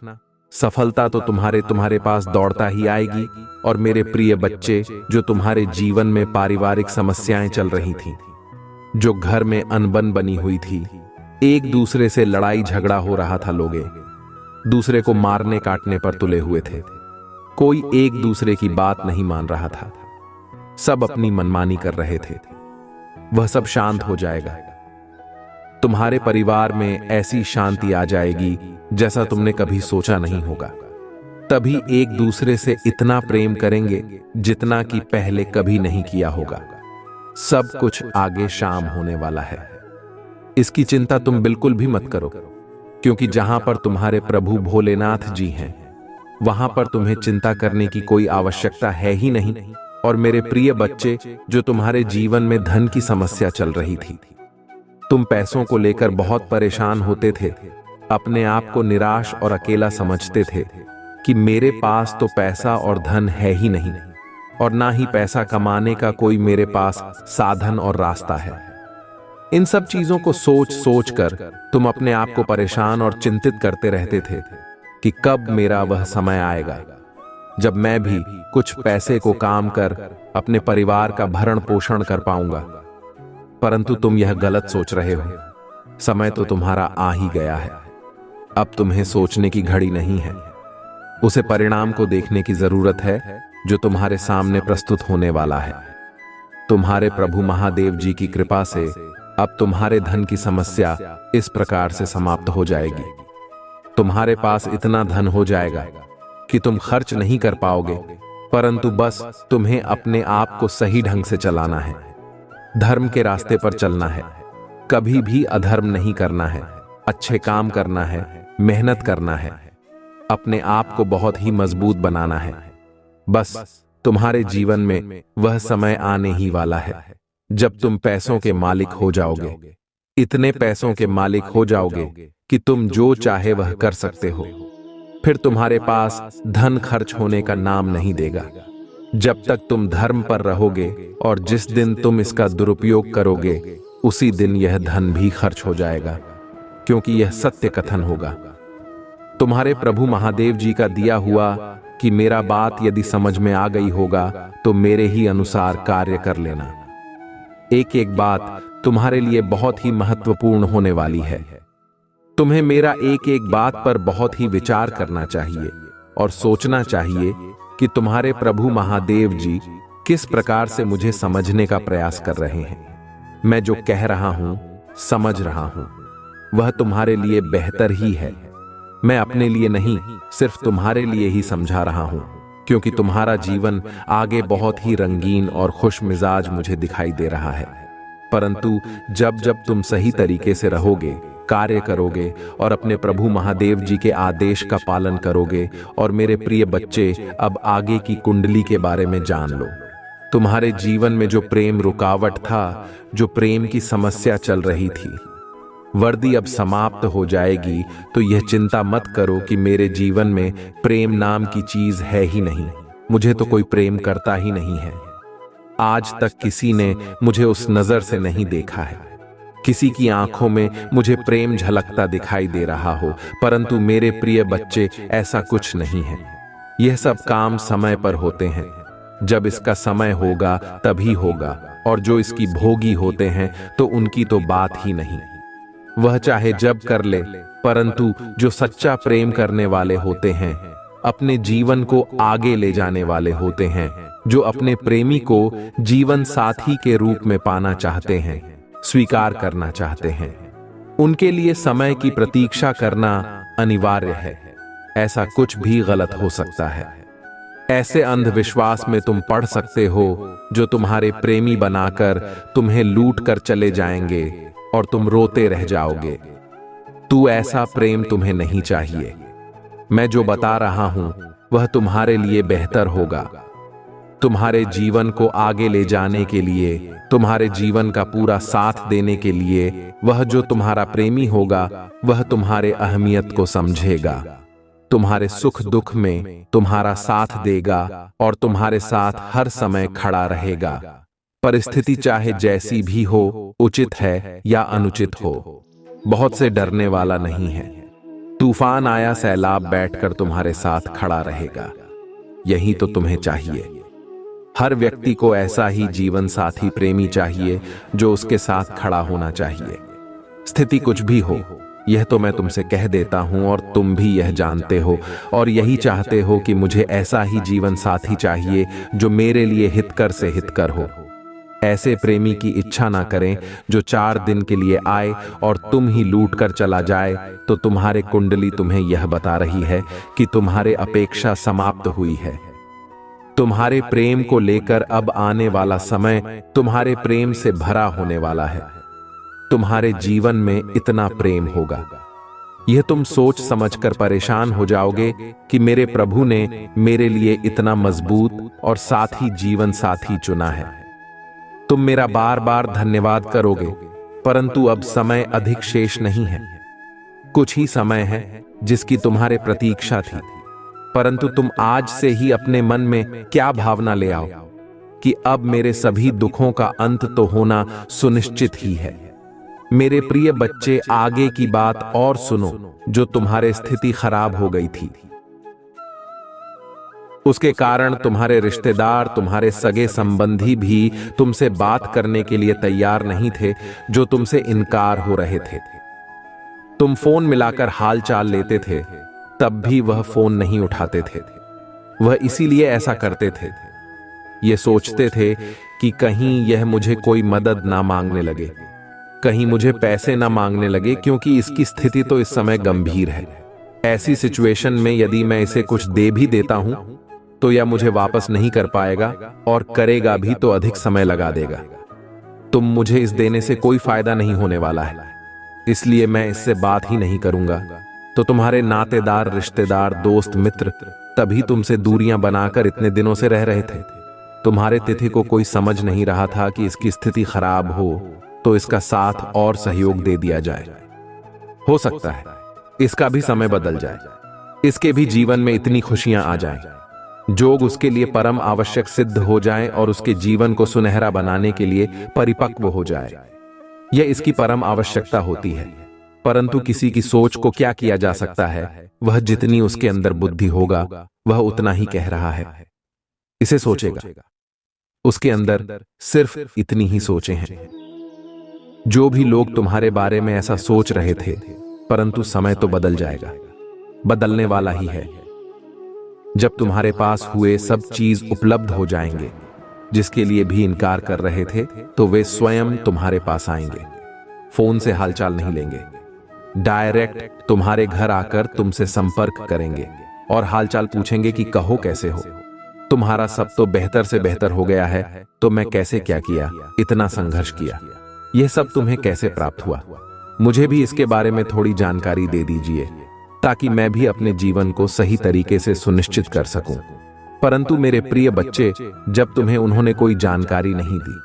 सफलता तो तुम्हारे पास दौड़ता ही आएगी। और मेरे प्रिय बच्चे, जो तुम्हारे जीवन में पारिवारिक समस्याएं चल रही थीं, जो घर में अनबन बनी हुई थी, एक दूसरे से लड़ाई झगड़ा हो रहा था, लोग दूसरे को मारने काटने पर तुले हुए थे, कोई एक दूसरे की बात नहीं मान रहा था, सब अपनी मनमानी कर रहे थे, वह सब शांत हो जाएगा। तुम्हारे परिवार में ऐसी शांति आ जाएगी जैसा तुमने कभी सोचा नहीं होगा। तभी एक दूसरे से इतना प्रेम करेंगे जितना कि पहले कभी नहीं किया होगा। सब कुछ आगे शाम होने वाला है, इसकी चिंता तुम बिल्कुल भी मत करो, क्योंकि जहां पर तुम्हारे प्रभु भोलेनाथ जी हैं, वहां पर तुम्हें चिंता करने की कोई आवश्यकता है ही नहीं। और मेरे प्रिय बच्चे, जो तुम्हारे जीवन में धन की समस्या चल रही थी, तुम पैसों को लेकर बहुत परेशान होते थे, अपने आप को निराश और अकेला समझते थे कि मेरे पास तो पैसा और धन है ही नहीं, और ना ही पैसा कमाने का कोई मेरे पास साधन और रास्ता है। इन सब चीजों को सोच सोच कर तुम अपने आप को परेशान और चिंतित करते रहते थे कि कब मेरा वह समय आएगा जब मैं भी कुछ पैसे को काम कर अपने परिवार का भरण पोषण कर पाऊंगा। परंतु तुम यह गलत सोच रहे हो। समय तो तुम्हारा आ ही गया है। अब तुम्हें सोचने की घड़ी नहीं है, उसे परिणाम को देखने की जरूरत है जो तुम्हारे सामने प्रस्तुत होने वाला है। तुम्हारे प्रभु महादेव जी की कृपा से अब तुम्हारे धन की समस्या इस प्रकार से समाप्त हो जाएगी। तुम्हारे पास इतना धन हो जाएगा कि तुम खर्च नहीं कर पाओगे, परंतु बस तुम्हें अपने आप को सही ढंग से चलाना है, धर्म के रास्ते पर चलना है, कभी भी अधर्म नहीं करना है, अच्छे काम करना है, मेहनत करना है, अपने आप को बहुत ही मजबूत बनाना है। बस तुम्हारे जीवन में वह समय आने ही वाला है जब तुम पैसों के मालिक हो जाओगे, इतने पैसों के मालिक हो जाओगे कि तुम जो चाहे वह कर सकते हो। फिर तुम्हारे पास धन खर्च होने का नाम नहीं देगा। जब तक तुम धर्म पर रहोगे और जिस दिन तुम इसका दुरुपयोग करोगे, उसी दिन यह धन भी खर्च हो जाएगा, क्योंकि यह सत्य कथन होगा। तुम्हारे प्रभु महादेव जी का दिया हुआ कि मेरा बात यदि समझ में आ गई होगा तो मेरे ही अनुसार कार्य कर लेना। एक एक बात तुम्हारे लिए बहुत ही महत्वपूर्ण होने वाली है। तुम्हें मेरा एक एक बात पर बहुत ही विचार करना चाहिए और सोचना चाहिए कि तुम्हारे प्रभु महादेव जी किस प्रकार से मुझे समझने का प्रयास कर रहे हैं। मैं जो कह रहा हूं, समझ रहा हूं, वह तुम्हारे लिए बेहतर ही है। मैं अपने लिए नहीं, सिर्फ तुम्हारे लिए ही समझा रहा हूं, क्योंकि तुम्हारा जीवन आगे बहुत ही रंगीन और खुश मिजाज मुझे दिखाई दे रहा है। परंतु जब जब तुम सही तरीके से रहोगे, कार्य करोगे और अपने प्रभु महादेव जी के आदेश का पालन करोगे, और मेरे प्रिय बच्चे, अब आगे की कुंडली के बारे में जान लो। तुम्हारे जीवन में जो प्रेम रुकावट था, जो प्रेम की समस्या चल रही थी, वर्दी अब समाप्त हो जाएगी। तो यह चिंता मत करो कि मेरे जीवन में प्रेम नाम की चीज है ही नहीं, मुझे तो कोई प्रेम करता ही नहीं है। आज तक किसी ने मुझे उस नजर से नहीं देखा है, किसी की आंखों में मुझे प्रेम झलकता दिखाई दे रहा हो। परंतु मेरे प्रिय बच्चे, ऐसा कुछ नहीं है। यह सब काम समय पर होते हैं। जब इसका समय होगा तभी होगा, और जो इसकी भोगी होते हैं तो उनकी तो बात ही नहीं, वह चाहे जब कर ले। परंतु जो सच्चा प्रेम करने वाले होते हैं, अपने जीवन को आगे ले जाने वाले होते हैं, जो अपने प्रेमी को जीवन साथी के रूप में पाना चाहते हैं, स्वीकार करना चाहते हैं, उनके लिए समय की प्रतीक्षा करना अनिवार्य है। ऐसा कुछ भी गलत हो सकता है। ऐसे अंधविश्वास में तुम पड़ सकते हो जो तुम्हारे प्रेमी बनाकर तुम्हें लूट कर चले जाएंगे और तुम रोते रह जाओगे। तू ऐसा प्रेम तुम्हें नहीं चाहिए। मैं जो बता रहा हूं वह तुम्हारे लिए बेहतर होगा। तुम्हारे जीवन को आगे ले जाने के लिए, तुम्हारे जीवन का पूरा साथ देने के लिए, वह जो तुम्हारा प्रेमी होगा वह तुम्हारे अहमियत को समझेगा, तुम्हारे सुख दुख में तुम्हारा साथ देगा और तुम्हारे साथ हर समय खड़ा रहेगा। परिस्थिति चाहे जैसी भी हो, उचित है या अनुचित हो, बहुत से डरने वाला नहीं है। तूफान आया, सैलाब बैठकर तुम्हारे साथ खड़ा रहेगा। यही तो तुम्हें चाहिए। हर व्यक्ति को ऐसा ही जीवन साथी, प्रेमी चाहिए जो उसके साथ खड़ा होना चाहिए। स्थिति कुछ भी हो, यह तो मैं तुमसे कह देता हूं और तुम भी यह जानते हो और यही चाहते हो कि मुझे ऐसा ही जीवन साथी चाहिए जो मेरे लिए हितकर से हितकर हो। ऐसे प्रेमी की इच्छा ना करें जो 4 दिन के लिए आए और तुम ही लूट कर चला जाए। तो तुम्हारे कुंडली तुम्हें यह बता रही है कि तुम्हारे अपेक्षा समाप्त हुई है। तुम्हारे प्रेम को लेकर अब आने वाला समय तुम्हारे प्रेम से भरा होने वाला है। तुम्हारे जीवन में इतना प्रेम होगा, यह तुम सोच समझकर परेशान हो जाओगे कि मेरे प्रभु ने मेरे लिए इतना मजबूत और साथी जीवन साथी चुना है। तुम मेरा बार बार धन्यवाद करोगे, परंतु अब समय अधिक शेष नहीं है। कुछ ही समय है जिसकी तुम्हारे प्रतीक्षा थी, परंतु तुम आज से ही अपने मन में क्या भावना ले आओ कि अब मेरे सभी दुखों का अंत तो होना सुनिश्चित ही है। मेरे प्रिय बच्चे, आगे की बात और सुनो। जो तुम्हारे स्थिति खराब हो गई थी, उसके कारण तुम्हारे रिश्तेदार, तुम्हारे सगे संबंधी भी तुमसे बात करने के लिए तैयार नहीं थे, जो तुमसे इनकार हो रहे थे। तुम फोन मिलाकर हाल चाल लेते थे, तब भी वह फोन नहीं उठाते थे। वह इसीलिए ऐसा करते थे, ये सोचते थे कि कहीं यह मुझे कोई मदद ना मांगने लगे, कहीं मुझे पैसे ना मांगने लगे, क्योंकि इसकी स्थिति तो इस समय गंभीर है। ऐसी सिचुएशन में यदि मैं इसे कुछ दे भी देता हूं तो यह मुझे वापस नहीं कर पाएगा और करेगा भी तो अधिक समय लगा देगा। तुम मुझे इस देने से कोई फायदा नहीं होने वाला है, इसलिए मैं इससे बात ही नहीं करूंगा। तो तुम्हारे नातेदार, रिश्तेदार, दोस्त, मित्र तभी तुमसे दूरियां बनाकर इतने दिनों से रह रहे थे। तुम्हारे तिथि को कोई समझ नहीं रहा था कि इसकी स्थिति खराब हो तो इसका साथ और सहयोग दे दिया जाए। हो सकता है इसका भी समय बदल जाए, इसके भी जीवन में इतनी खुशियां आ जाएं, जोग उसके लिए परम आवश्यक सिद्ध हो जाएं और उसके जीवन को सुनहरा बनाने के लिए परिपक्व हो जाए। यह इसकी परम आवश्यकता होती है, परंतु किसी की सोच को क्या किया जा सकता है। वह जितनी उसके अंदर बुद्धि होगा वह उतना ही कह रहा है, इसे सोचेगा। उसके अंदर सिर्फ इतनी ही सोचें हैं। जो भी लोग तुम्हारे बारे में ऐसा सोच रहे थे, परंतु समय तो बदल जाएगा, बदलने वाला ही है। जब तुम्हारे पास हुए सब चीज उपलब्ध हो जाएंगे, जिसके लिए भी इनकार कर रहे थे, तो वे स्वयं तुम्हारे पास आएंगे। फोन से हालचाल नहीं लेंगे, डायरेक्ट तुम्हारे घर आकर तुमसे संपर्क करेंगे और हालचाल पूछेंगे कि कहो कैसे हो। तुम्हारा सब तो बेहतर से बेहतर हो गया है, तो मैं कैसे क्या किया, इतना संघर्ष किया, यह सब तुम्हें कैसे प्राप्त हुआ? मुझे भी इसके बारे में थोड़ी जानकारी दे दीजिए, ताकि मैं भी अपने जीवन को सही तरीके से सुनिश्चित कर सकूं। परंतु मेरे प्रिय बच्चे, जब तुम्हें उन्होंने कोई जानकारी नहीं दी,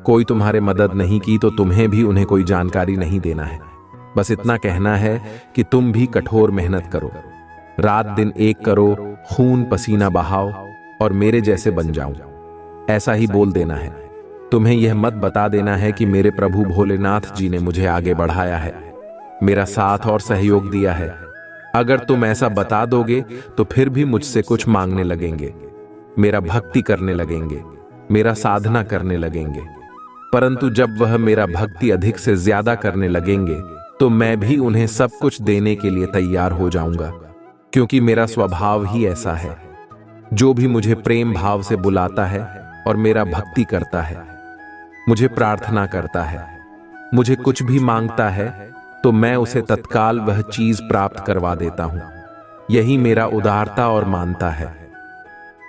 कोई तुम्हारे मदद नहीं की, तो तुम्हें भी उन्हें कोई जानकारी नहीं देना है। बस इतना कहना है कि तुम भी कठोर मेहनत करो, रात दिन एक करो, खून पसीना बहाओ और मेरे जैसे बन जाऊं, ऐसा ही बोल देना है। तुम्हें यह मत बता देना है कि मेरे प्रभु भोलेनाथ जी ने मुझे आगे बढ़ाया है, मेरा साथ और सहयोग दिया है। अगर तुम ऐसा बता दोगे तो फिर भी मुझसे कुछ मांगने लगेंगे, मेरा भक्ति करने लगेंगे, मेरा साधना करने लगेंगे। परंतु जब वह मेरा भक्ति अधिक से ज्यादा करने लगेंगे, तो मैं भी उन्हें सब कुछ देने के लिए तैयार हो जाऊंगा, क्योंकि मेरा स्वभाव ही ऐसा है। जो भी मुझे प्रेम भाव से बुलाता है और मेरा भक्ति करता है, मुझे प्रार्थना करता है, मुझे कुछ भी मांगता है, तो मैं उसे तत्काल वह चीज प्राप्त करवा देता हूं। यही मेरा उदारता और मानता है।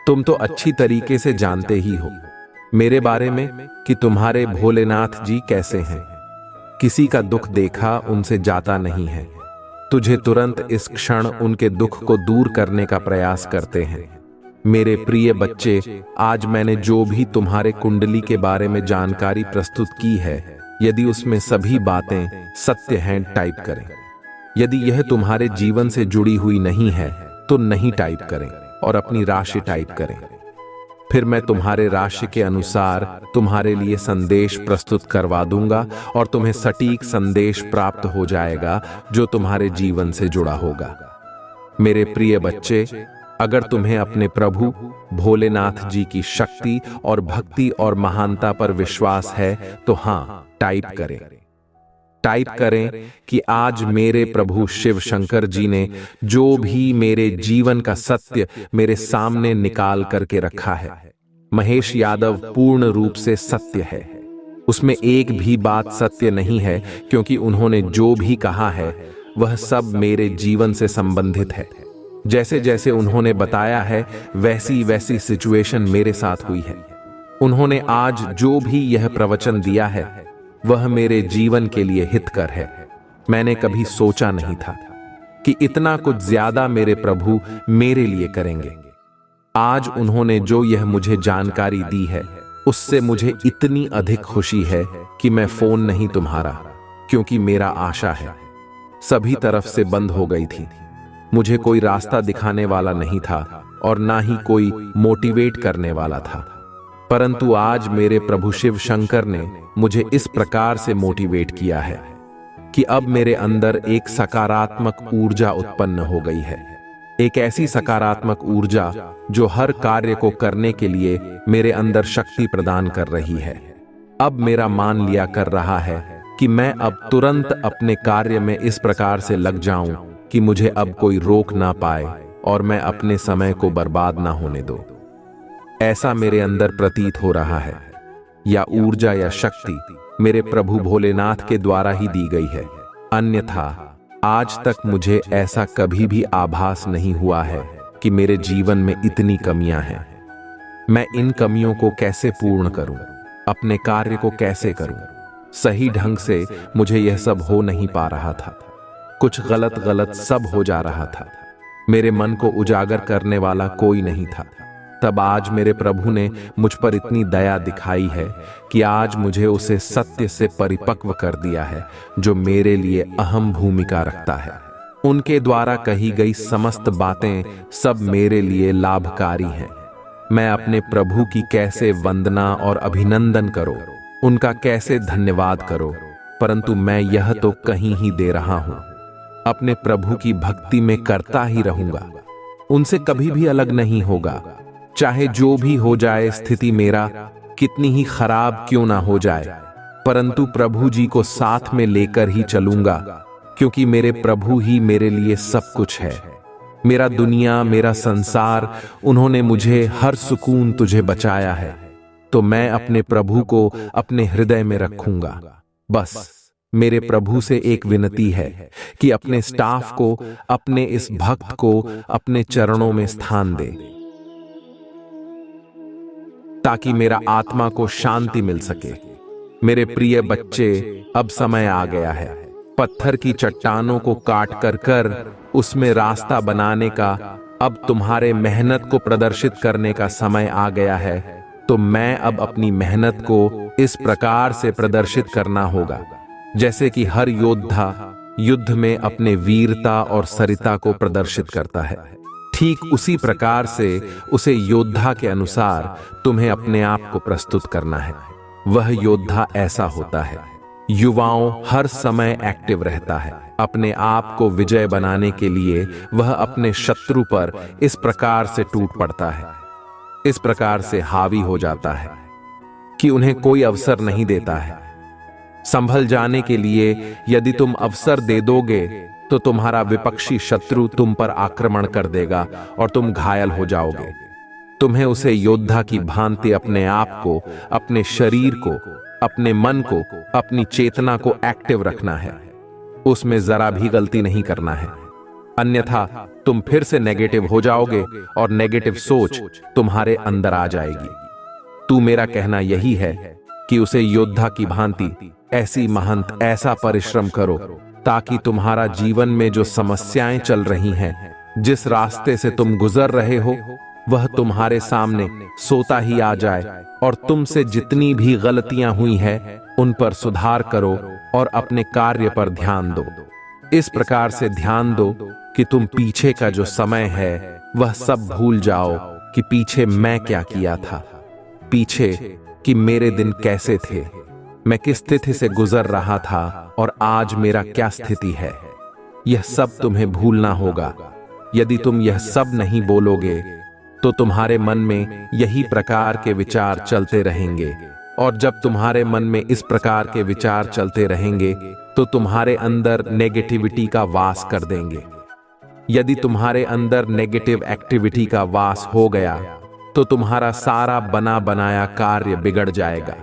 तुम तो अच्छी तरीके से जानते ही हो मेरे बारे में कि तुम्हारे भोलेनाथ जी कैसे हैं। किसी का दुख देखा उनसे जाता नहीं है, तुझे तुरंत इस क्षण उनके दुख को दूर करने का प्रयास करते हैं। मेरे प्रिय बच्चे, आज मैंने जो भी तुम्हारे कुंडली के बारे में जानकारी प्रस्तुत की है, यदि उसमें सभी बातें सत्य हैं, टाइप करें। यदि यह तुम्हारे जीवन से जुड़ी हुई नहीं है तो नहीं टाइप करें और अपनी राशि टाइप करें। फिर मैं तुम्हारे राशि के अनुसार तुम्हारे लिए संदेश प्रस्तुत करवा दूंगा और तुम्हें सटीक संदेश प्राप्त हो जाएगा जो तुम्हारे जीवन से जुड़ा होगा। मेरे प्रिय बच्चे, अगर तुम्हें अपने प्रभु भोलेनाथ जी की शक्ति और भक्ति और महानता पर विश्वास है तो हाँ, टाइप करें कि आज मेरे प्रभु शिव शंकर जी ने जो भी मेरे जीवन का सत्य मेरे सामने निकाल करके रखा है, महेश यादव पूर्ण रूप से सत्य है। उसमें एक भी बात सत्य नहीं है, क्योंकि उन्होंने जो भी कहा है वह सब मेरे जीवन से संबंधित है। जैसे जैसे उन्होंने बताया है वैसी वैसी सिचुएशन मेरे साथ हुई है। उन्होंने आज जो भी यह प्रवचन दिया है वह मेरे जीवन के लिए हितकर है। मैंने कभी सोचा नहीं था कि इतना कुछ ज्यादा मेरे प्रभु मेरे लिए करेंगे। आज उन्होंने जो यह मुझे जानकारी दी है उससे मुझे इतनी अधिक खुशी है कि मैं फोन नहीं तुम्हारा, क्योंकि मेरा आशा है सभी तरफ से बंद हो गई थी। मुझे कोई रास्ता दिखाने वाला नहीं था और ना ही कोई मोटिवेट करने वाला था, परंतु आज मेरे प्रभु शिव शंकर ने मुझे इस प्रकार से मोटिवेट किया है कि अब मेरे अंदर एक सकारात्मक ऊर्जा उत्पन्न हो गई है। एक ऐसी सकारात्मक ऊर्जा जो हर कार्य को करने के लिए मेरे अंदर शक्ति प्रदान कर रही है। अब मेरा मान लिया कर रहा है कि मैं अब तुरंत अपने कार्य में इस प्रकार से लग जाऊं कि मुझे अब कोई रोक ना पाए और मैं अपने समय को बर्बाद ना होने दूं। ऐसा मेरे अंदर प्रतीत हो रहा है। या ऊर्जा या शक्ति मेरे प्रभु भोलेनाथ के द्वारा ही दी गई है, अन्यथा आज तक मुझे ऐसा कभी भी आभास नहीं हुआ है कि मेरे जीवन में इतनी कमियां हैं। मैं इन कमियों को कैसे पूर्ण करूं, अपने कार्य को कैसे करूं? सही ढंग से मुझे यह सब हो नहीं पा रहा था। कुछ गलत गलत सब हो जा रहा था। मेरे मन को उजागर करने वाला कोई नहीं था। तब आज मेरे प्रभु ने मुझ पर इतनी दया दिखाई है कि आज मुझे उसे सत्य से परिपक्व कर दिया है जो मेरे लिए अहम भूमिका रखता है। उनके द्वारा कही गई समस्त बातें सब मेरे लिए लाभकारी हैं। मैं अपने प्रभु की कैसे वंदना और अभिनंदन करूं, उनका कैसे धन्यवाद करूं, परंतु मैं यह तो कहीं ही दे रहा हूं। अपने प्रभु की भक्ति में करता ही रहूंगा, उनसे कभी भी अलग नहीं होगा। चाहे जो भी हो जाए, स्थिति मेरा कितनी ही खराब क्यों ना हो जाए, परंतु प्रभु जी को साथ में लेकर ही चलूंगा, क्योंकि मेरे प्रभु ही मेरे लिए सब कुछ है। मेरा दुनिया, मेरा संसार, उन्होंने मुझे हर सुकून तुझे बचाया है, तो मैं अपने प्रभु को अपने हृदय में रखूंगा। बस मेरे प्रभु से एक विनती है कि अपने स्टाफ को, अपने इस भक्त को अपने चरणों में स्थान दे, ताकि मेरा आत्मा को शांति मिल सके। मेरे प्रिय बच्चे, अब समय आ गया है पत्थर की चट्टानों को काट कर उसमें रास्ता बनाने का। अब तुम्हारे मेहनत को प्रदर्शित करने का समय आ गया है, तो मैं अब अपनी मेहनत को इस प्रकार से प्रदर्शित करना होगा जैसे कि हर योद्धा युद्ध में अपने वीरता और सरिता को प्रदर्शित करता है। ठीक उसी प्रकार से उसे योद्धा के अनुसार तुम्हें अपने आप को प्रस्तुत करना है। वह योद्धा ऐसा होता है, युवाओं हर समय एक्टिव रहता है। अपने आप को विजय बनाने के लिए वह अपने शत्रु पर इस प्रकार से टूट पड़ता है, इस प्रकार से हावी हो जाता है कि उन्हें कोई अवसर नहीं देता है। संभल जाने के लिए यदि तुम अवसर दे दोगे तो तुम्हारा विपक्षी शत्रु तुम पर आक्रमण कर देगा और तुम घायल हो जाओगे। तुम्हें उसे योद्धा की भांति अपने आप को, अपने शरीर को, अपने मन को, अपनी चेतना को एक्टिव रखना है। उसमें जरा भी गलती नहीं करना है, अन्यथा तुम फिर से नेगेटिव हो जाओगे और नेगेटिव सोच तुम्हारे अंदर आ जाएगी। तू मेरा कहना यही है कि उसे योद्धा की भांति ऐसी महंत ऐसा परिश्रम करो ताकि तुम्हारा जीवन में जो समस्याएं चल रही हैं, जिस रास्ते से तुम गुजर रहे हो, वह तुम्हारे सामने सोता ही आ जाए और तुमसे जितनी भी गलतियां हुई हैं उन पर सुधार करो और अपने कार्य पर ध्यान दो। इस प्रकार से ध्यान दो कि तुम पीछे का जो समय है वह सब भूल जाओ कि पीछे मैं क्या किया था, पीछे कि मेरे दिन कैसे थे, मैं किस स्थिति से गुजर रहा था और आज मेरा क्या स्थिति है। यह सब तुम्हें भूलना होगा। यदि तुम यह सब नहीं बोलोगे तो तुम्हारे मन में यही प्रकार के विचार चलते रहेंगे, और जब तुम्हारे मन में इस प्रकार के विचार चलते रहेंगे तो तुम्हारे अंदर नेगेटिविटी का वास कर देंगे। यदि तुम्हारे अंदर नेगेटिव एक्टिविटी का वास हो गया तो तुम्हारा सारा बना बनाया कार्य बिगड़ जाएगा,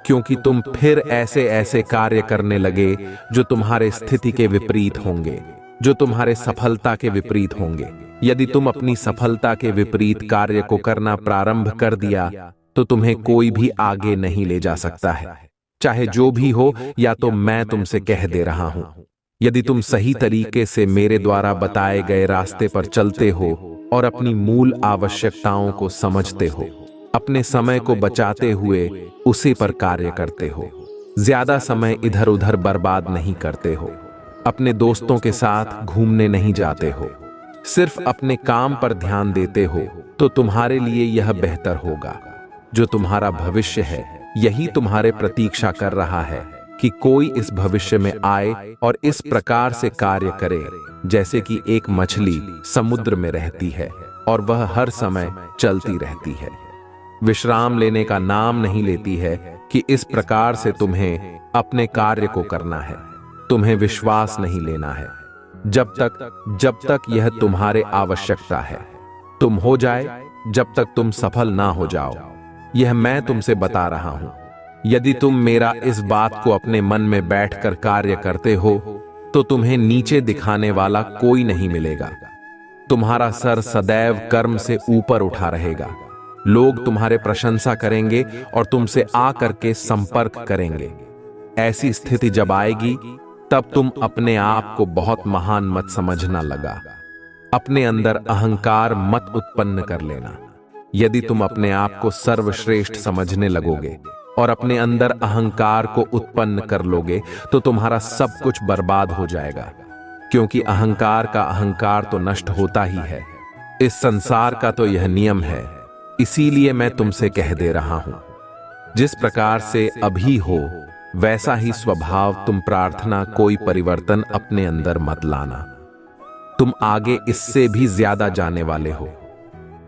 क्योंकि तुम फिर ऐसे ऐसे कार्य करने लगे जो तुम्हारे स्थिति के विपरीत होंगे, जो तुम्हारे सफलता के विपरीत होंगे। यदि तुम अपनी सफलता के विपरीत कार्य को करना प्रारंभ कर दिया तो तुम्हें कोई भी आगे नहीं ले जा सकता है, चाहे जो भी हो, या तो मैं तुमसे कह दे रहा हूं। यदि तुम सही तरीके से मेरे द्वारा बताए गए रास्ते पर चलते हो और अपनी मूल आवश्यकताओं को समझते हो, अपने समय को बचाते हुए उसी पर कार्य करते हो, ज्यादा समय इधर उधर बर्बाद नहीं करते हो, अपने दोस्तों के साथ घूमने नहीं जाते हो, सिर्फ अपने काम पर ध्यान देते हो, तो तुम्हारे लिए यह बेहतर होगा। जो तुम्हारा भविष्य है यही तुम्हारे प्रतीक्षा कर रहा है कि कोई इस भविष्य में आए और इस प्रकार से कार्य करे जैसे कि एक मछली समुद्र में रहती है और वह हर समय चलती रहती है, विश्राम लेने का नाम नहीं लेती है, कि इस प्रकार से तुम्हें अपने कार्य को करना है। तुम्हें विश्वास नहीं लेना है जब तक यह तुम्हारे आवश्यकता है। तुम हो जाए जब तक तुम सफल ना हो जाओ। यह मैं तुमसे बता रहा हूं। यदि तुम मेरा इस बात को अपने मन में बैठकर कार्य करते हो तो तुम्हें नीचे दिखाने वाला कोई नहीं मिलेगा। तुम्हारा सर सदैव कर्म से ऊपर उठा रहेगा। लोग तुम्हारे प्रशंसा करेंगे और तुमसे आकर के संपर्क करेंगे। ऐसी स्थिति जब आएगी तब तुम अपने आप को बहुत महान मत समझना लगा। अपने अंदर अहंकार मत उत्पन्न कर लेना। यदि तुम अपने आप को सर्वश्रेष्ठ समझने लगोगे और अपने अंदर अहंकार को उत्पन्न कर लोगे तो तुम्हारा सब कुछ बर्बाद हो जाएगा, क्योंकि अहंकार का अहंकार तो नष्ट होता ही है। इस संसार का तो यह नियम है। इसीलिए मैं तुमसे कह दे रहा हूं, जिस प्रकार से अभी हो वैसा ही स्वभाव तुम प्रार्थना, कोई परिवर्तन अपने अंदर मत लाना। तुम आगे इससे भी ज्यादा जाने वाले हो।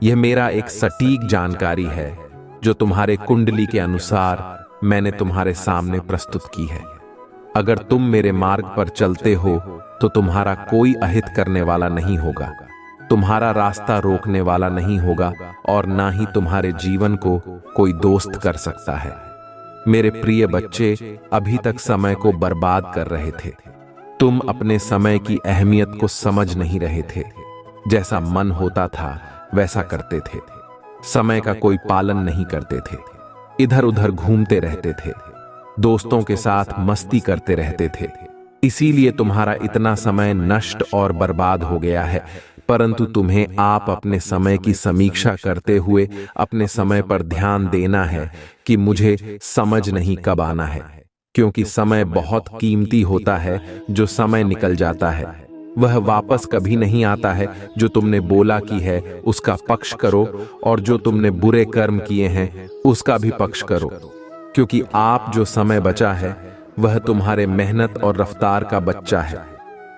यह मेरा एक सटीक जानकारी है जो तुम्हारे कुंडली के अनुसार मैंने तुम्हारे सामने प्रस्तुत की है। अगर तुम मेरे मार्ग पर चलते हो तो तुम्हारा कोई अहित करने वाला नहीं होगा, तुम्हारा रास्ता रोकने वाला नहीं होगा, और ना ही तुम्हारे जीवन को कोई दोस्त कर सकता है। मेरे प्रिय बच्चे, अभी तक समय को बर्बाद कर रहे थे। तुम अपने समय की अहमियत को समझ नहीं रहे थे। जैसा मन होता था वैसा करते थे, समय का कोई पालन नहीं करते थे, इधर उधर घूमते रहते थे, दोस्तों के साथ मस्ती करते रहते थे। इसीलिए तुम्हारा इतना समय नष्ट और बर्बाद हो गया है। परंतु तुम्हें आप अपने समय की समीक्षा करते हुए अपने समय पर ध्यान देना है कि मुझे समझ नहीं कब आना है, क्योंकि समय बहुत कीमती होता है। जो समय निकल जाता है वह वापस कभी नहीं आता है। जो तुमने बोला कि है उसका पक्ष करो, और जो तुमने बुरे कर्म किए हैं उसका भी पक्ष करो, क्योंकि आप जो समय बचा है वह तुम्हारे मेहनत और रफ्तार का बच्चा है।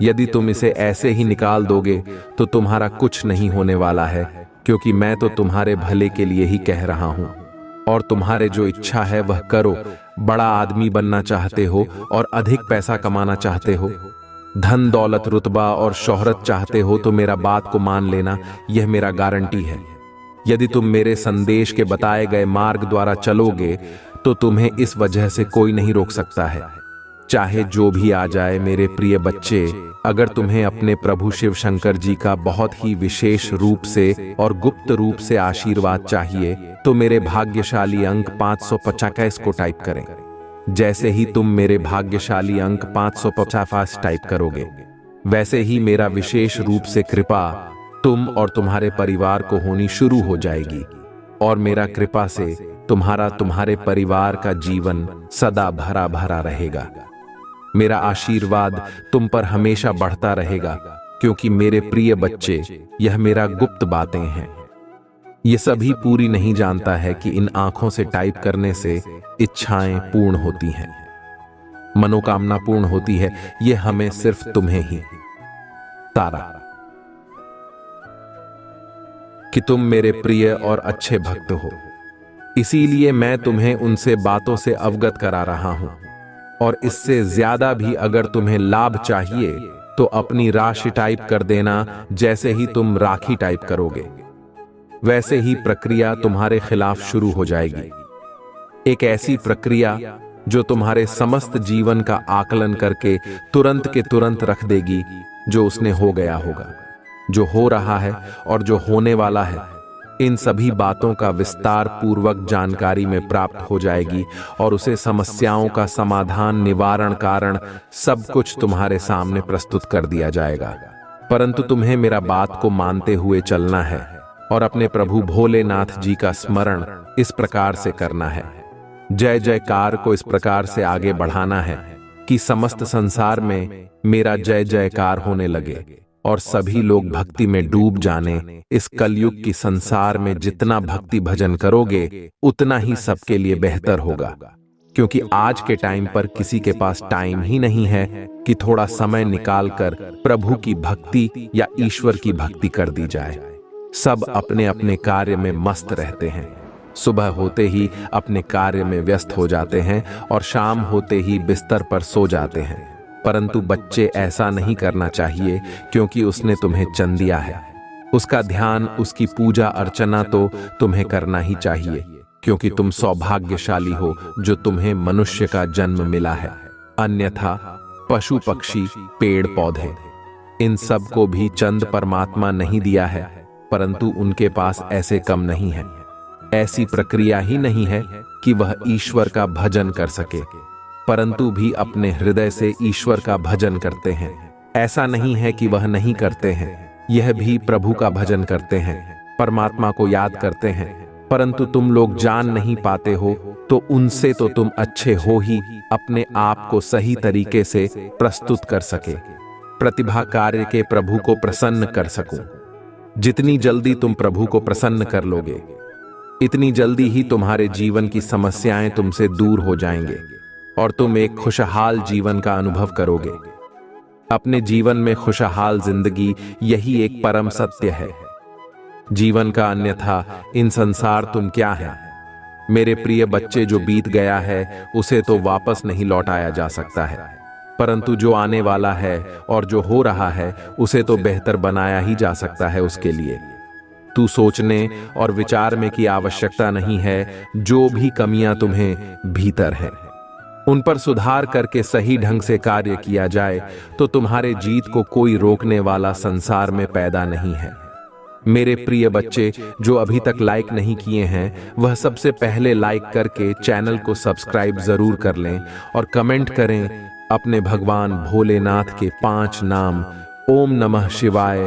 यदि तुम इसे ऐसे ही निकाल दोगे तो तुम्हारा कुछ नहीं होने वाला है, क्योंकि मैं तो तुम्हारे भले के लिए ही कह रहा हूं। और तुम्हारे जो इच्छा है वह करो। बड़ा आदमी बनना चाहते हो और अधिक पैसा कमाना चाहते हो, धन दौलत रुतबा और शोहरत चाहते हो, तो मेरा बात को मान लेना, यह मेरा गारंटी है। यदि तुम मेरे संदेश के बताए गए मार्ग द्वारा चलोगे तो तुम्हें इस वजह से कोई नहीं रोक सकता है, चाहे जो भी आ जाए। मेरे प्रिय बच्चे, अगर तुम्हें अपने प्रभु शिव शंकर जी का बहुत ही विशेष रूप से और गुप्त रूप से आशीर्वाद चाहिए तो मेरे भाग्यशाली अंक 550 को टाइप करें। जैसे ही तुम मेरे भाग्यशाली अंक 550 टाइप करोगे, वैसे ही मेरा विशेष रूप से कृपा तुम और तुम्हारे परिवार को होनी शुरू हो जाएगी, और मेरा कृपा से तुम्हारे परिवार का जीवन सदा भरा भरा रहेगा। मेरा आशीर्वाद तुम पर हमेशा बढ़ता रहेगा, क्योंकि मेरे प्रिय बच्चे, यह मेरा गुप्त बातें हैं। ये सभी पूरी नहीं जानता है कि इन आंखों से टाइप करने से इच्छाएं पूर्ण होती हैं, मनोकामना पूर्ण होती है। ये हमें सिर्फ तुम्हें ही तारा कि तुम मेरे प्रिय और अच्छे भक्त हो, इसीलिए मैं तुम्हें उनसे बातों से अवगत करा रहा हूं। और इससे ज्यादा भी अगर तुम्हें लाभ चाहिए तो अपनी राशि टाइप कर देना। जैसे ही तुम राखी टाइप करोगे वैसे ही प्रक्रिया तुम्हारे खिलाफ शुरू हो जाएगी। एक ऐसी प्रक्रिया जो तुम्हारे समस्त जीवन का आकलन करके तुरंत के तुरंत रख देगी जो उसने हो गया होगा, जो हो रहा है और जो होने वाला है। इन सभी बातों का विस्तार पूर्वक जानकारी में प्राप्त हो जाएगी और उसे समस्याओं का समाधान, निवारण, कारण सब कुछ तुम्हारे सामने प्रस्तुत कर दिया जाएगा। परंतु तुम्हें मेरा बात को मानते हुए चलना है और अपने प्रभु भोलेनाथ जी का स्मरण इस प्रकार से करना है, जय जयकार को इस प्रकार से आगे बढ़ाना है कि समस्त संसार में मेरा जय जयकार होने लगे और सभी लोग भक्ति में डूब जाने। इस कलयुग की संसार में जितना भक्ति भजन करोगे उतना ही सबके लिए बेहतर होगा, क्योंकि आज के टाइम पर किसी के पास टाइम ही नहीं है कि थोड़ा समय निकालकर प्रभु की भक्ति या ईश्वर की भक्ति कर दी जाए। सब अपने अपने कार्य में मस्त रहते हैं, सुबह होते ही अपने कार्य में व्यस्त हो जाते हैं और शाम होते ही बिस्तर पर सो जाते हैं। परंतु बच्चे, ऐसा नहीं करना चाहिए, क्योंकि उसने तुम्हें जन्म दिया है। उसका ध्यान, उसकी पूजा अर्चना तो तुम्हें करना ही चाहिए, क्योंकि तुम सौभाग्यशाली हो जो तुम्हें मनुष्य का जन्म मिला है। अन्यथा पशु पक्षी, पेड़ पौधे, इन सब को भी चंद परमात्मा नहीं दिया है, परंतु उनके पास ऐसे कम नहीं है। ऐसी प्रक्रिया ही नहीं है कि वह ईश्वर का भजन कर सके, परंतु भी अपने हृदय से ईश्वर का भजन करते हैं। ऐसा नहीं है कि वह नहीं करते हैं, यह भी प्रभु का भजन करते हैं, परमात्मा को याद करते हैं, परंतु तुम लोग जान नहीं पाते हो। तो उनसे तो तुम अच्छे हो ही अपने आप को सही तरीके से प्रस्तुत कर सके, प्रतिभा कार्य के प्रभु को प्रसन्न कर सको। जितनी जल्दी तुम प्रभु को प्रसन्न कर लोगे, इतनी जल्दी ही तुम्हारे जीवन की समस्याएं तुमसे दूर हो जाएंगे और तुम एक खुशहाल जीवन का अनुभव करोगे। अपने जीवन में खुशहाल जिंदगी, यही एक परम सत्य है जीवन का। अन्यथा इन संसार तुम क्या है। मेरे प्रिय बच्चे, जो बीत गया है उसे तो वापस नहीं लौटाया जा सकता है, परंतु जो आने वाला है और जो हो रहा है उसे तो बेहतर बनाया ही जा सकता है। उसके लिए तू सोचने और विचार में की आवश्यकता नहीं है। जो भी कमियां तुम्हें भीतर है उन पर सुधार करके सही ढंग से कार्य किया जाए तो तुम्हारे जीत को कोई रोकने वाला संसार में पैदा नहीं है। मेरे प्रिय बच्चे, जो अभी तक लाइक नहीं किए हैं वह सबसे पहले लाइक करके चैनल को सब्सक्राइब जरूर कर लें और कमेंट करें अपने भगवान भोलेनाथ के 5 नाम, ओम नमः शिवाय,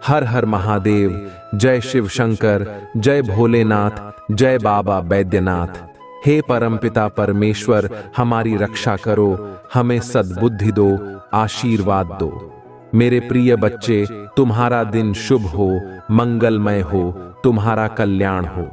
हर हर महादेव, जय शिव शंकर, जय भोलेनाथ, जय बाबा बैद्यनाथ। हे परमपिता परमेश्वर, हमारी रक्षा करो, हमें सद्बुद्धि दो, आशीर्वाद दो। मेरे प्रिय बच्चे, तुम्हारा दिन शुभ हो, मंगलमय हो, तुम्हारा कल्याण हो।